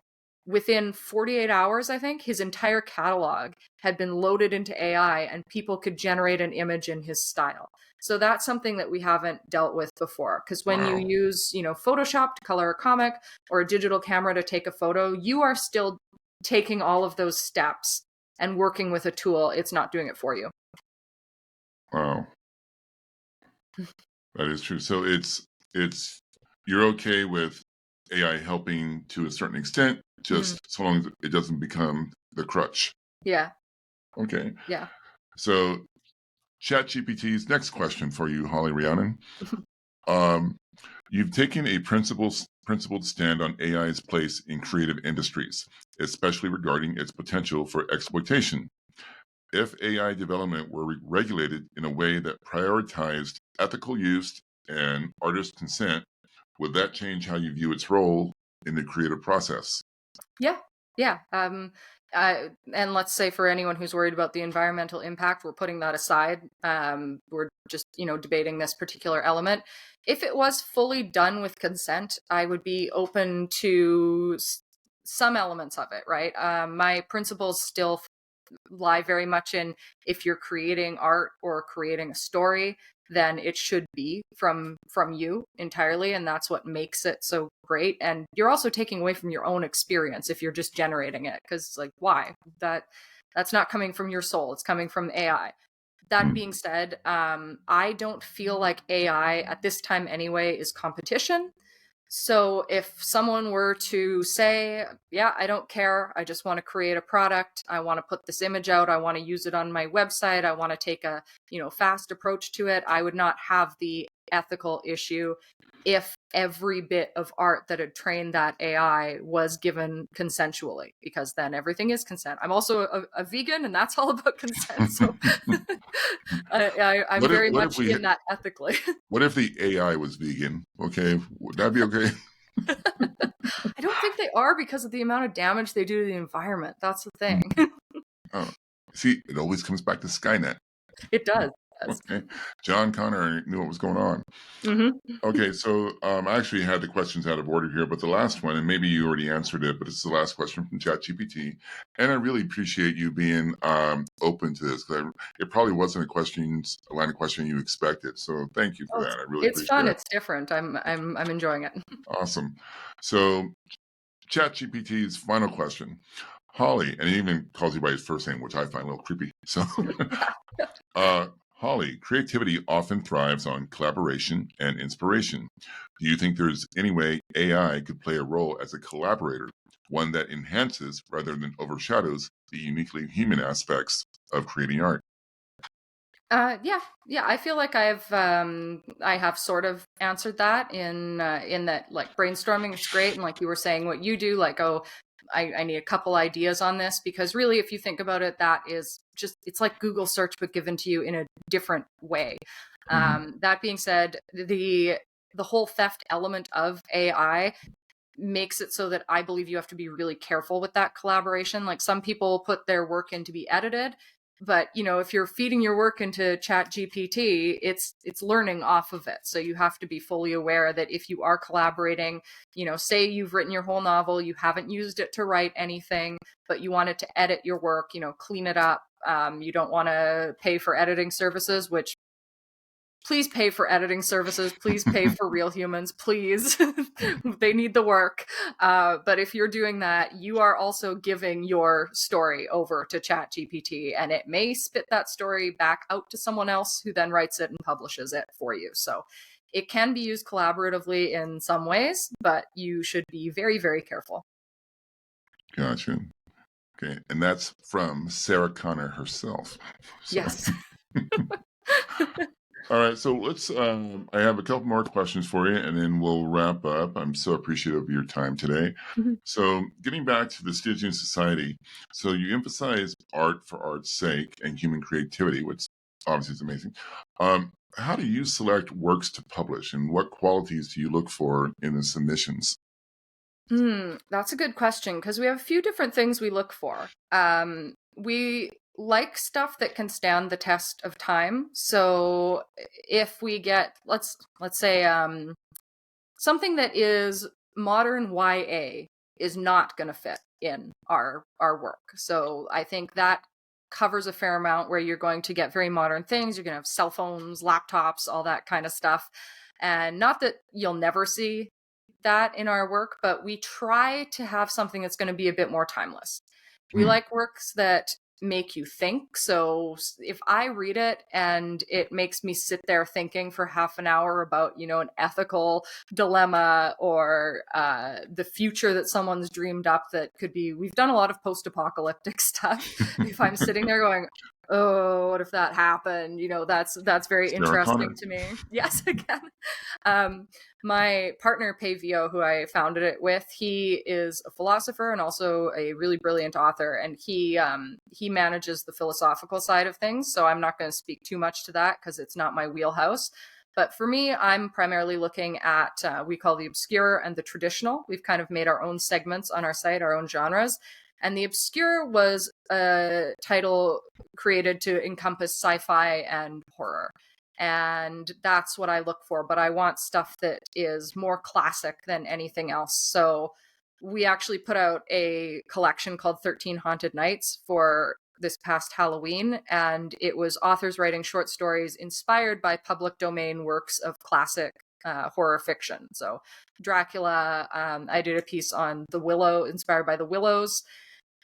Within 48 hours, I think, his entire catalog had been loaded into AI and people could generate an image in his style. So that's something that we haven't dealt with before. Because when you use, Photoshop to color a comic or a digital camera to take a photo, you are still taking all of those steps and working with a tool. It's not doing it for you. Wow. That is true. So it's you're okay with AI helping to a certain extent, just so long as it doesn't become the crutch. Yeah. Okay. Yeah. So ChatGPT's next question for you, Holly Rhiannon. You've taken a principled stand on AI's place in creative industries, especially regarding its potential for exploitation. If AI development were regulated in a way that prioritized ethical use and artist consent, would that change how you view its role in the creative process? Yeah. And let's say for anyone who's worried about the environmental impact, we're putting that aside. We're just, debating this particular element. If it was fully done with consent, I would be open to some elements of it, right? My principles still lie very much in, if you're creating art or creating a story, then it should be from you entirely, and that's what makes it so great. And you're also taking away from your own experience if you're just generating it, because why? That's not coming from your soul, it's coming from AI. That being said, I don't feel like AI at this time anyway is competition. So if someone were to say, yeah, I don't care, I just want to create a product, I want to put this image out, I want to use it on my website, I want to take a, fast approach to it, I would not have the ethical issue if every bit of art that had trained that AI was given consensually, because then everything is consent. I'm also a vegan, and that's all about consent. So I'm very much in that ethically. What if the AI was vegan? Okay, would that be okay? I don't think they are, because of the amount of damage they do to the environment. That's the thing. Oh, see, it always comes back to Skynet. It does. Okay, John Connor knew what was going on. Okay, so I actually had the questions out of order here, but the last one, and maybe you already answered it, but it's the last question from ChatGPT, and I really appreciate you being open to this, because it probably wasn't a line of questioning you expected. So thank you for that. I really appreciate it. It's fun. It's different. I'm enjoying it. Awesome. So ChatGPT's final question. Holly, and he even calls you by his first name, which I find a little creepy. So, Holly, creativity often thrives on collaboration and inspiration. Do you think there's any way AI could play a role as a collaborator, one that enhances rather than overshadows the uniquely human aspects of creating art? Yeah. I feel like I have sort of answered that in that, like, brainstorming is great, and like you were saying, what you do, like, I need a couple ideas on this, because really, if you think about it, that is just, it's like Google search, but given to you in a different way. That being said, the whole theft element of AI makes it so that I believe you have to be really careful with that collaboration. Like, some people put their work in to be edited, but if you're feeding your work into ChatGPT, it's learning off of it. So you have to be fully aware that if you are collaborating, say you've written your whole novel, you haven't used it to write anything, but you want it to edit your work, clean it up. You don't want to pay for editing services, which, please pay for editing services. Please pay for real humans. Please. They need the work. But if you're doing that, you are also giving your story over to ChatGPT, and it may spit that story back out to someone else who then writes it and publishes it for you. So it can be used collaboratively in some ways, but you should be very, very careful. Gotcha. Okay. And that's from Sarah Connor herself. So. Yes. All right, so let's. I have a couple more questions for you, and then we'll wrap up. I'm so appreciative of your time today. So, getting back to the Stygian Society, so you emphasize art for art's sake and human creativity, which obviously is amazing. How do you select works to publish, and what qualities do you look for in the submissions? That's a good question, because we have a few different things we look for. We like stuff that can stand the test of time. So if we get, let's say, something that is modern YA is not going to fit in our work. So I think that covers a fair amount, where you're going to get very modern things. You're going to have cell phones, laptops, all that kind of stuff. And not that you'll never see that in our work, but we try to have something that's going to be a bit more timeless. We like works that make you think. So if I read it and it makes me sit there thinking for half an hour about, an ethical dilemma, or the future that someone's dreamed up, that could be, we've done a lot of post-apocalyptic stuff. If I'm sitting there going, oh, what if that happened? That's very interesting to me. Yes, again. My partner, Pavio, who I founded it with, he is a philosopher and also a really brilliant author, and he manages the philosophical side of things. So I'm not going to speak too much to that, because it's not my wheelhouse. But for me, I'm primarily looking at, we call the obscure and the traditional. We've kind of made our own segments on our site, our own genres. And the obscure was a title created to encompass sci-fi and horror. And that's what I look for. But I want stuff that is more classic than anything else. So we actually put out a collection called 13 Haunted Nights for this past Halloween. And it was authors writing short stories inspired by public domain works of classic horror fiction. So Dracula, I did a piece on The Willow, inspired by The Willows,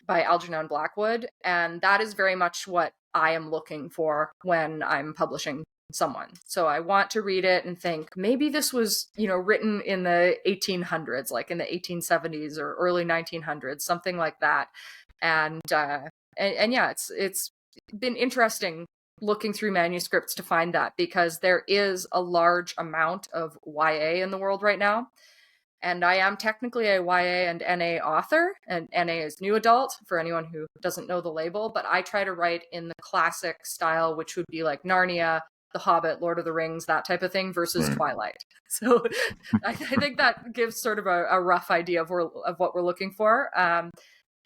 by Algernon Blackwood. And that is very much what I am looking for when I'm publishing someone. So I want to read it and think maybe this was, written in the 1800s, like in the 1870s or early 1900s, something like that. And yeah, it's been interesting looking through manuscripts to find that, because there is a large amount of YA in the world right now. And I am technically a YA and NA author, and NA is new adult for anyone who doesn't know the label, but I try to write in the classic style, which would be like Narnia, The Hobbit, Lord of the Rings, that type of thing, versus Twilight. So I think that gives sort of a rough idea of what we're looking for.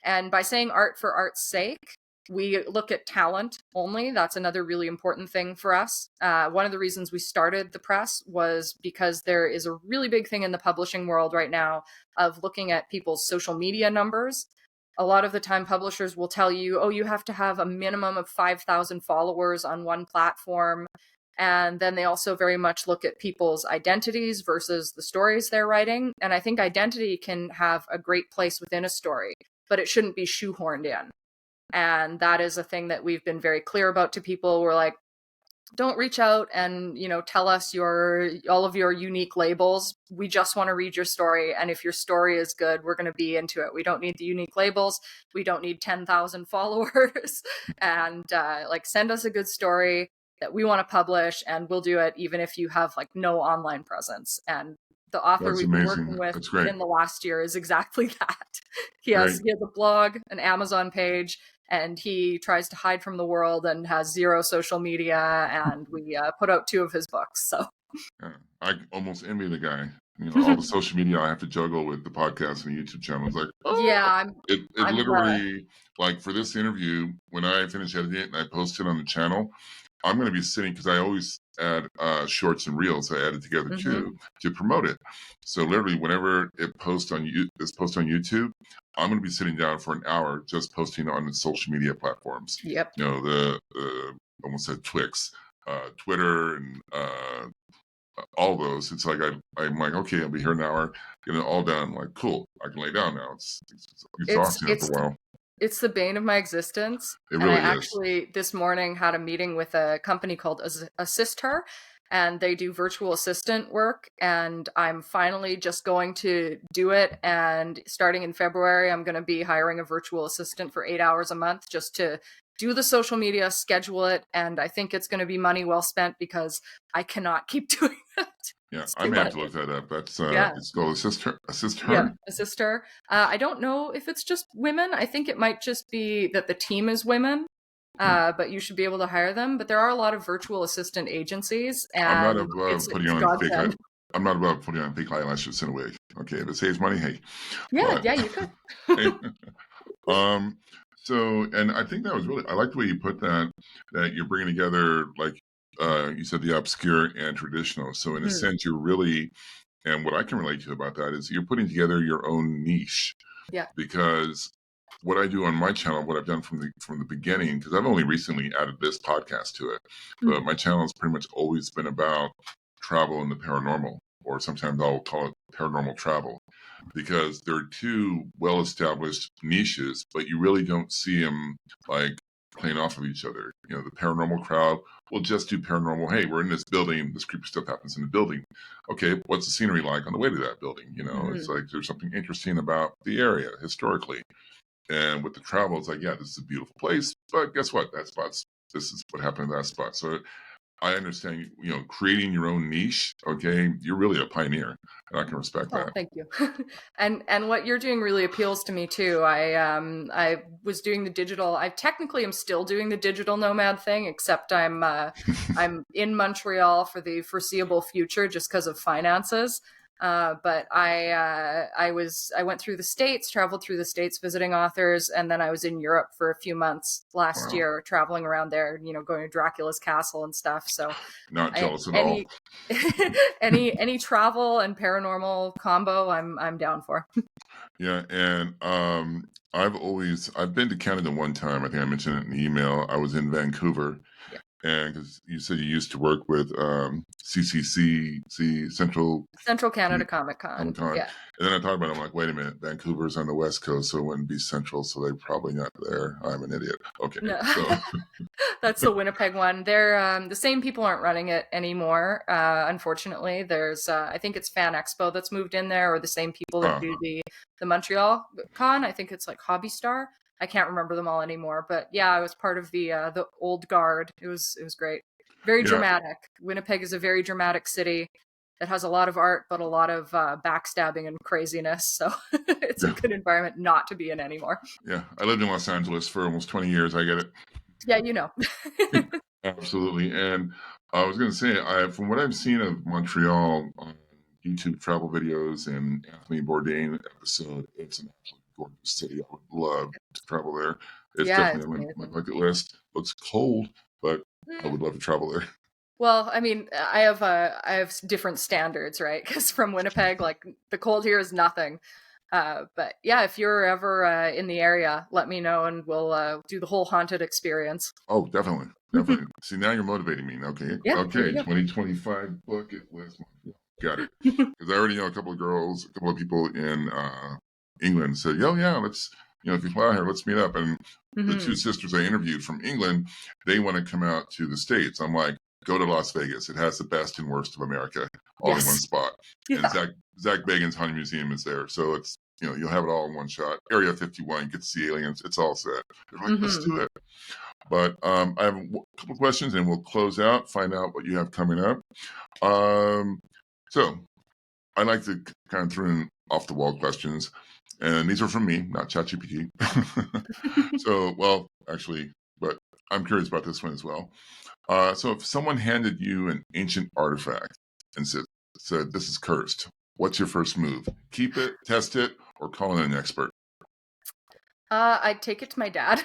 And by saying art for art's sake, we look at talent only. That's another really important thing for us. One of the reasons we started the press was because there is a really big thing in the publishing world right now of looking at people's social media numbers. A lot of the time, publishers will tell you, oh, you have to have a minimum of 5,000 followers on one platform. And then they also very much look at people's identities versus the stories they're writing. And I think identity can have a great place within a story, but it shouldn't be shoehorned in. And that is a thing that we've been very clear about to people. We're like, don't reach out and, tell us all of your unique labels. We just want to read your story. And if your story is good, we're going to be into it. We don't need the unique labels. We don't need 10,000 followers. And send us a good story that we want to publish, and we'll do it even if you have like no online presence. And the author we've been working with in the last year is exactly that. He has a blog, an Amazon page, and he tries to hide from the world and has zero social media. And we put out 2 of his books. So I almost envy the guy. All the social media I have to juggle with the podcast and the YouTube channel. It's like, it literally, like for this interview, when I finish editing it and I post it on the channel, I'm going to be sitting, because I always add shorts and reels. I add it together too to promote it. So literally, whenever it posts on YouTube, I'm going to be sitting down for an hour just posting on the social media platforms. Yep. The almost said Twix, Twitter, and all those. It's like I'm like, okay, I'll be here an hour, get it all done. Like, cool, I can lay down now. It's exhausting after a while. It's the bane of my existence. It really is. I actually this morning had a meeting with a company called Assist Her, and they do virtual assistant work. And I'm finally just going to do it. And starting in February, I'm going to be hiring a virtual assistant for 8 hours a month just to do the social media, schedule it. And I think it's going to be money well spent, because I cannot keep doing it. Yeah, I may have to look that up. That's it's called Assist Her. Yeah, Assist Her. I don't know if it's just women. I think it might just be that the team is women, but you should be able to hire them. But there are a lot of virtual assistant agencies, and I'm not above putting on fake eyelashes in a wig. Okay, if it saves money, hey. Yeah, you could. So, and I think that was I like the way you put that you're bringing together, like you said, the obscure and traditional. So in a sense, you're really, and what I can relate to about that is you're putting together your own niche. Yeah. Because what I do on my channel, what I've done from the beginning, because I've only recently added this podcast to it, but my channel has pretty much always been about travel and the paranormal, or sometimes I'll call it paranormal travel, because there are 2 well-established niches, but you really don't see them like playing off of each other. The paranormal crowd will just do paranormal. Hey, we're in this building. This creepy stuff happens in the building. Okay, what's the scenery like on the way to that building? It's like there's something interesting about the area historically. And with the travel, it's like, yeah, this is a beautiful place, but guess what? This is what happened in that spot. So I understand, creating your own niche. Okay, you're really a pioneer, and I can respect that. Thank you. and what you're doing really appeals to me too. I was doing the digital. I technically am still doing the digital nomad thing, except I'm in Montreal for the foreseeable future, just because of finances. But I went through the States, traveled through the States visiting authors, and then I was in Europe for a few months last year, traveling around there, going to Dracula's castle and stuff. So not jealous at all. any travel and paranormal combo, I'm down for. Yeah, and I've been to Canada one time. I think I mentioned it in the email. I was in Vancouver. And because you said you used to work with CCC, Central Canada Comic Con. Comic-Con. Yeah. And then I thought about it, I'm like, wait a minute, Vancouver's on the West Coast, so it wouldn't be Central, so they're probably not there. I'm an idiot. Okay, No. so That's the Winnipeg one. They're the same people aren't running it anymore. Unfortunately, there's I think it's Fan Expo that's moved in there, or the same people that do the Montreal con. I think it's like Hobby Star. I can't remember them all anymore, but yeah, I was part of the old guard. It was great. Very dramatic. Winnipeg is a very dramatic city. It has a lot of art, but a lot of backstabbing and craziness. So it's a good environment not to be in anymore. Yeah, I lived in Los Angeles for almost 20 years. I get it. Yeah, you know. Absolutely. And I was going to say, from what I've seen of Montreal on YouTube travel videos and Anthony Bourdain episode, it's an absolutely gorgeous city. I would love to travel there. It's definitely on my bucket list. Looks cold, but I would love to travel there. Well, I mean, I have different standards, right? Because from Winnipeg, like the cold here is nothing. But yeah, if you're ever in the area, let me know and we'll do the whole haunted experience. Oh, definitely. See, now you're motivating me. Okay. Yeah, okay. 2025 bucket list. Got it. Because I already know a couple of people in England said, "Oh yeah, let's if you fly out here, let's meet up." And the two sisters I interviewed from England, they want to come out to the States. I'm like, go to Las Vegas. It has the best and worst of America all in one spot. Yeah. And Zach Bagans' Haunted Museum is there. So it's, you'll have it all in one shot. Area 51, get to see aliens. It's all set. They're like, let's do it. But I have a couple questions and we'll close out, find out what you have coming up. So I like to kind of throw in off the wall questions. And these are from me, not ChatGPT. So, well, actually, but I'm curious about this one as well. So if someone handed you an ancient artifact and said, this is cursed, what's your first move? Keep it, test it, or call in an expert? I'd take it to my dad.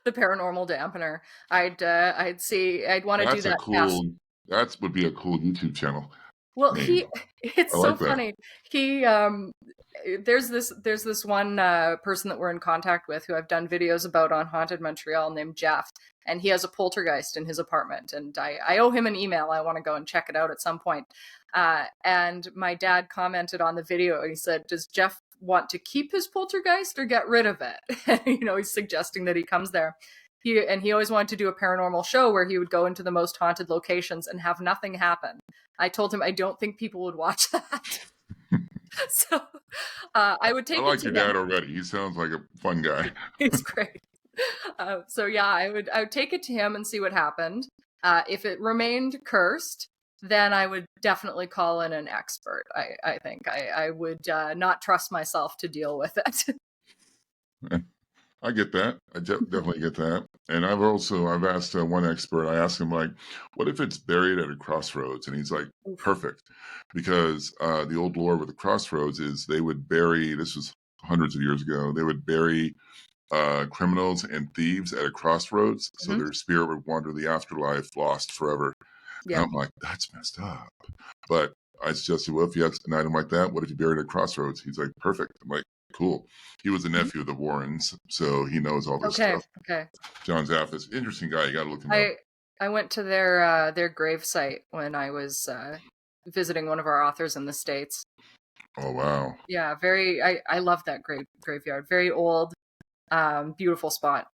The paranormal dampener. I'd want to do that. That would be a cool YouTube channel. Well, it's so funny. There's this one person that we're in contact with who I've done videos about on Haunted Montreal named Jeff, and he has a poltergeist in his apartment, and I owe him an email. I want to go and check it out at some point. And my dad commented on the video and he said, does Jeff want to keep his poltergeist or get rid of it? He's suggesting that he comes there. He always wanted to do a paranormal show where he would go into the most haunted locations and have nothing happen. I told him I don't think people would watch that. So I would take it to him. I like your dad already. He sounds like a fun guy. He's great. So yeah, I would take it to him and see what happened. If it remained cursed, then I would definitely call in an expert. I think I would not trust myself to deal with it. I get that. I definitely get that. And I've asked one expert, I asked him, like, what if it's buried at a crossroads? And he's like, perfect. Because the old lore with the crossroads is they would bury, this was hundreds of years ago, they would bury criminals and thieves at a crossroads. So their spirit would wander the afterlife, lost forever. Yeah. And I'm like, that's messed up. But I suggested, well, if you had an item like that, what if you buried it at crossroads? He's like, perfect. I'm like, cool. He was a nephew of the Warrens, so he knows all this stuff. Okay. John Zaffis, interesting guy. You got to look him up. I went to their grave site when I was visiting one of our authors in the States. Oh wow! Yeah, I love that graveyard. Very old, beautiful spot.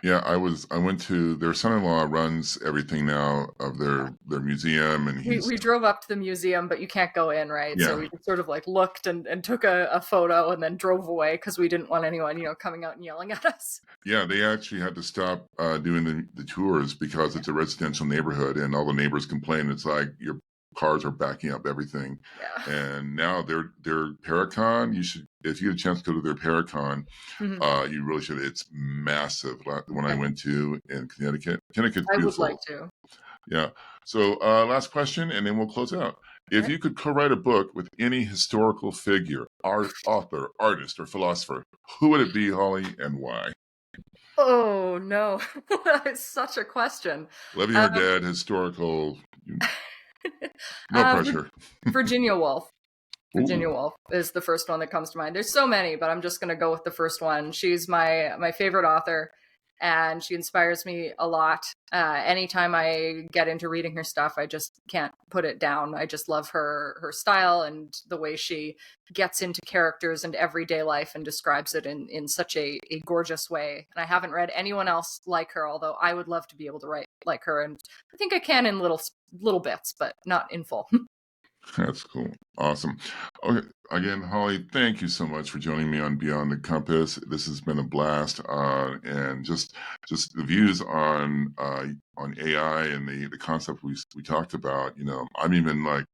Yeah, I went to their son-in-law runs everything now of their museum, and we drove up to the museum, but you can't go in, right? Yeah. So we sort of like looked and took a photo and then drove away because we didn't want anyone coming out and yelling at us. Yeah, they actually had to stop doing the tours because it's a residential neighborhood and all the neighbors complain. It's like your cars are backing up everything. Yeah. And now their Paracon, if you get a chance to go to their Paracon, you really should. It's massive. When I went to in Connecticut's beautiful. I would like to. Yeah. So last question, and then we'll close out. If you could co-write a book with any historical figure, author, artist, or philosopher, who would it be, Holly, and why? Oh, no. It's such a question. Living or dead, historical... No pressure. Virginia Woolf. Virginia Woolf is the first one that comes to mind. There's so many, but I'm just going to go with the first one. She's my favorite author. and she inspires me a lot. Anytime I get into reading her stuff, I just can't put it down. I just love her style and the way she gets into characters and everyday life and describes it in such a gorgeous way. And I haven't read anyone else like her, although I would love to be able to write like her. And I think I can in little bits, but not in full. That's cool. Awesome. Okay. Again, Holly, thank you so much for joining me on Beyond the Compass. This has been a blast. And just the views on AI and the concept we talked about, I'm even like,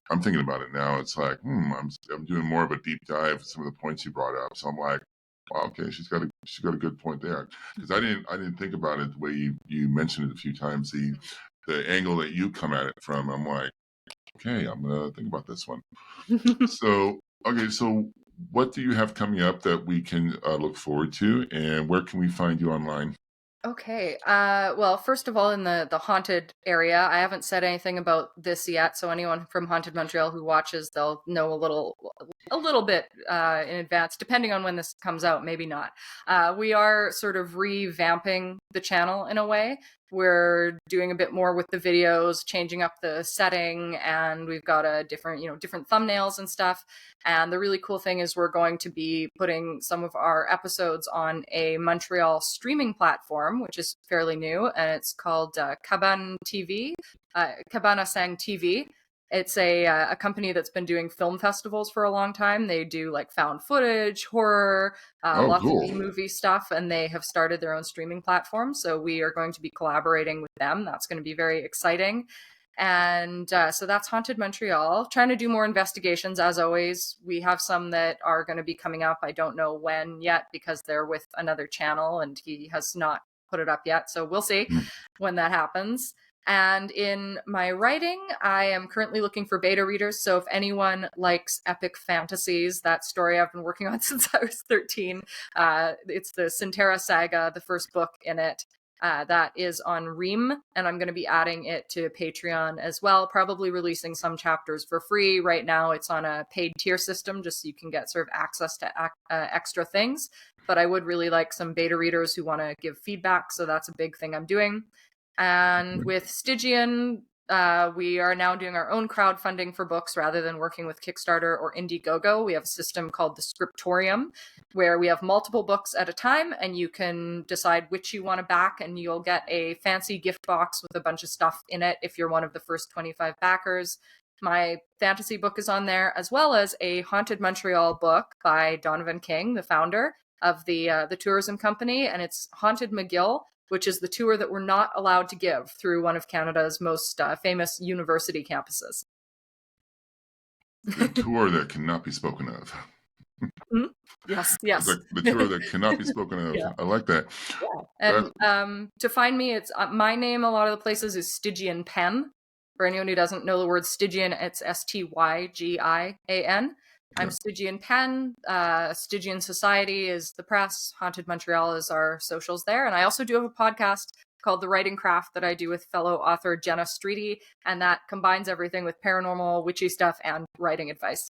I'm thinking about it now. It's like, I'm doing more of a deep dive with some of the points you brought up. So I'm like, wow, okay, she's got a good point there. Because I didn't think about it the way you mentioned it a few times, the angle that you come at it from. I'm like, okay, I'm gonna think about this one. So, okay, so what do you have coming up that we can look forward to, and where can we find you online? Okay. Well, first of all, in the haunted area, I haven't said anything about this yet, so anyone from Haunted Montreal who watches, they'll know a little bit in advance, depending on when this comes out. Maybe not. We are sort of revamping the channel in a way. We're doing a bit more with the videos, changing up the setting, and we've got a different thumbnails and stuff. And the really cool thing is we're going to be putting some of our episodes on a Montreal streaming platform, which is fairly new, and it's called Cabana TV, Cabana Sang TV. It's a company that's been doing film festivals for a long time. They do like found footage, horror, Oh, lots of cool. B-movie stuff, and they have started their own streaming platform. So we are going to be collaborating with them. That's going to be very exciting. And so that's Haunted Montreal. Trying to do more investigations, as always. We have some that are going to be coming up. I don't know when yet because they're with another channel and he has not put it up yet. So we'll see when that happens. And in my writing, I am currently looking for beta readers. So if anyone likes epic fantasies, that story I've been working on since I was 13, it's the Sinterra Saga, the first book in it. That is on Ream, and I'm going to be adding it to Patreon as well, probably releasing some chapters for free. Right now, it's on a paid tier system, just so you can get sort of access to extra things. But I would really like some beta readers who want to give feedback, so that's a big thing I'm doing. And with Stygian, we are now doing our own crowdfunding for books rather than working with Kickstarter or Indiegogo. We have a system called the Scriptorium, where we have multiple books at a time, and you can decide which you want to back, and you'll get a fancy gift box with a bunch of stuff in it if you're one of the first 25 backers. My fantasy book is on there, as well as a Haunted Montreal book by Donovan King, the founder of the tourism company, and it's Haunted McGill, which is the tour that we're not allowed to give through one of Canada's most famous university campuses. The tour that cannot be spoken of. Yes. The tour that cannot be spoken of. Yeah. I like that. Yeah. And to find me, it's my name. A lot of the places is Stygian Pen. For anyone who doesn't know the word Stygian, it's Stygian. I'm Stygian Pen. Stygian Society is the press. Haunted Montreal is our socials there. And I also do have a podcast called The Writing Craft that I do with fellow author Jenna Streety. And that combines everything with paranormal, witchy stuff, and writing advice.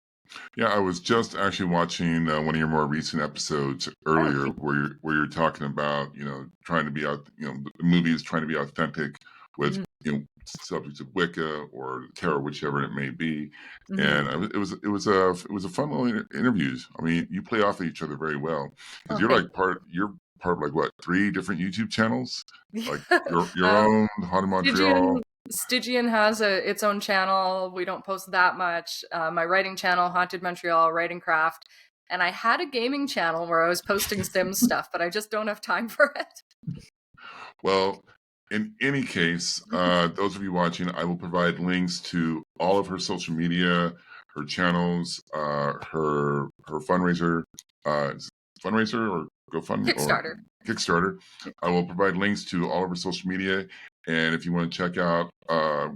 Yeah, I was just actually watching one of your more recent episodes earlier where you're talking about, trying to be out, the movies trying to be authentic with, subjects of Wicca or tarot, whichever it may be. And it was a fun little interviews. I mean, you play off of each other very well because you're part of like what, 3 different YouTube channels, like your own Haunted Montreal. Stygian has its own channel. We don't post that much. My writing channel, Haunted Montreal, Writing Craft. And I had a gaming channel where I was posting Sims stuff, but I just don't have time for it. Well, in any case, those of you watching, I will provide links to all of her social media, her channels, her fundraiser, or GoFundMe or Kickstarter. I will provide links to all of her social media. And if you want to check out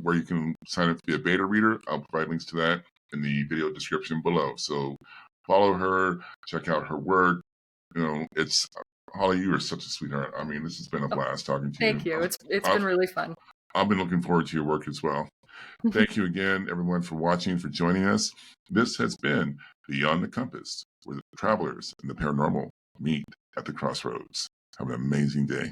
where you can sign up to be a beta reader, I'll provide links to that in the video description below. So follow her, check out her work. It's Holly, you are such a sweetheart. I mean, this has been a blast talking to you. Thank you. It's been really fun. I've been looking forward to your work as well. Thank you again, everyone, for watching, for joining us. This has been Beyond the Compass, where the travelers and the paranormal meet at the crossroads. Have an amazing day.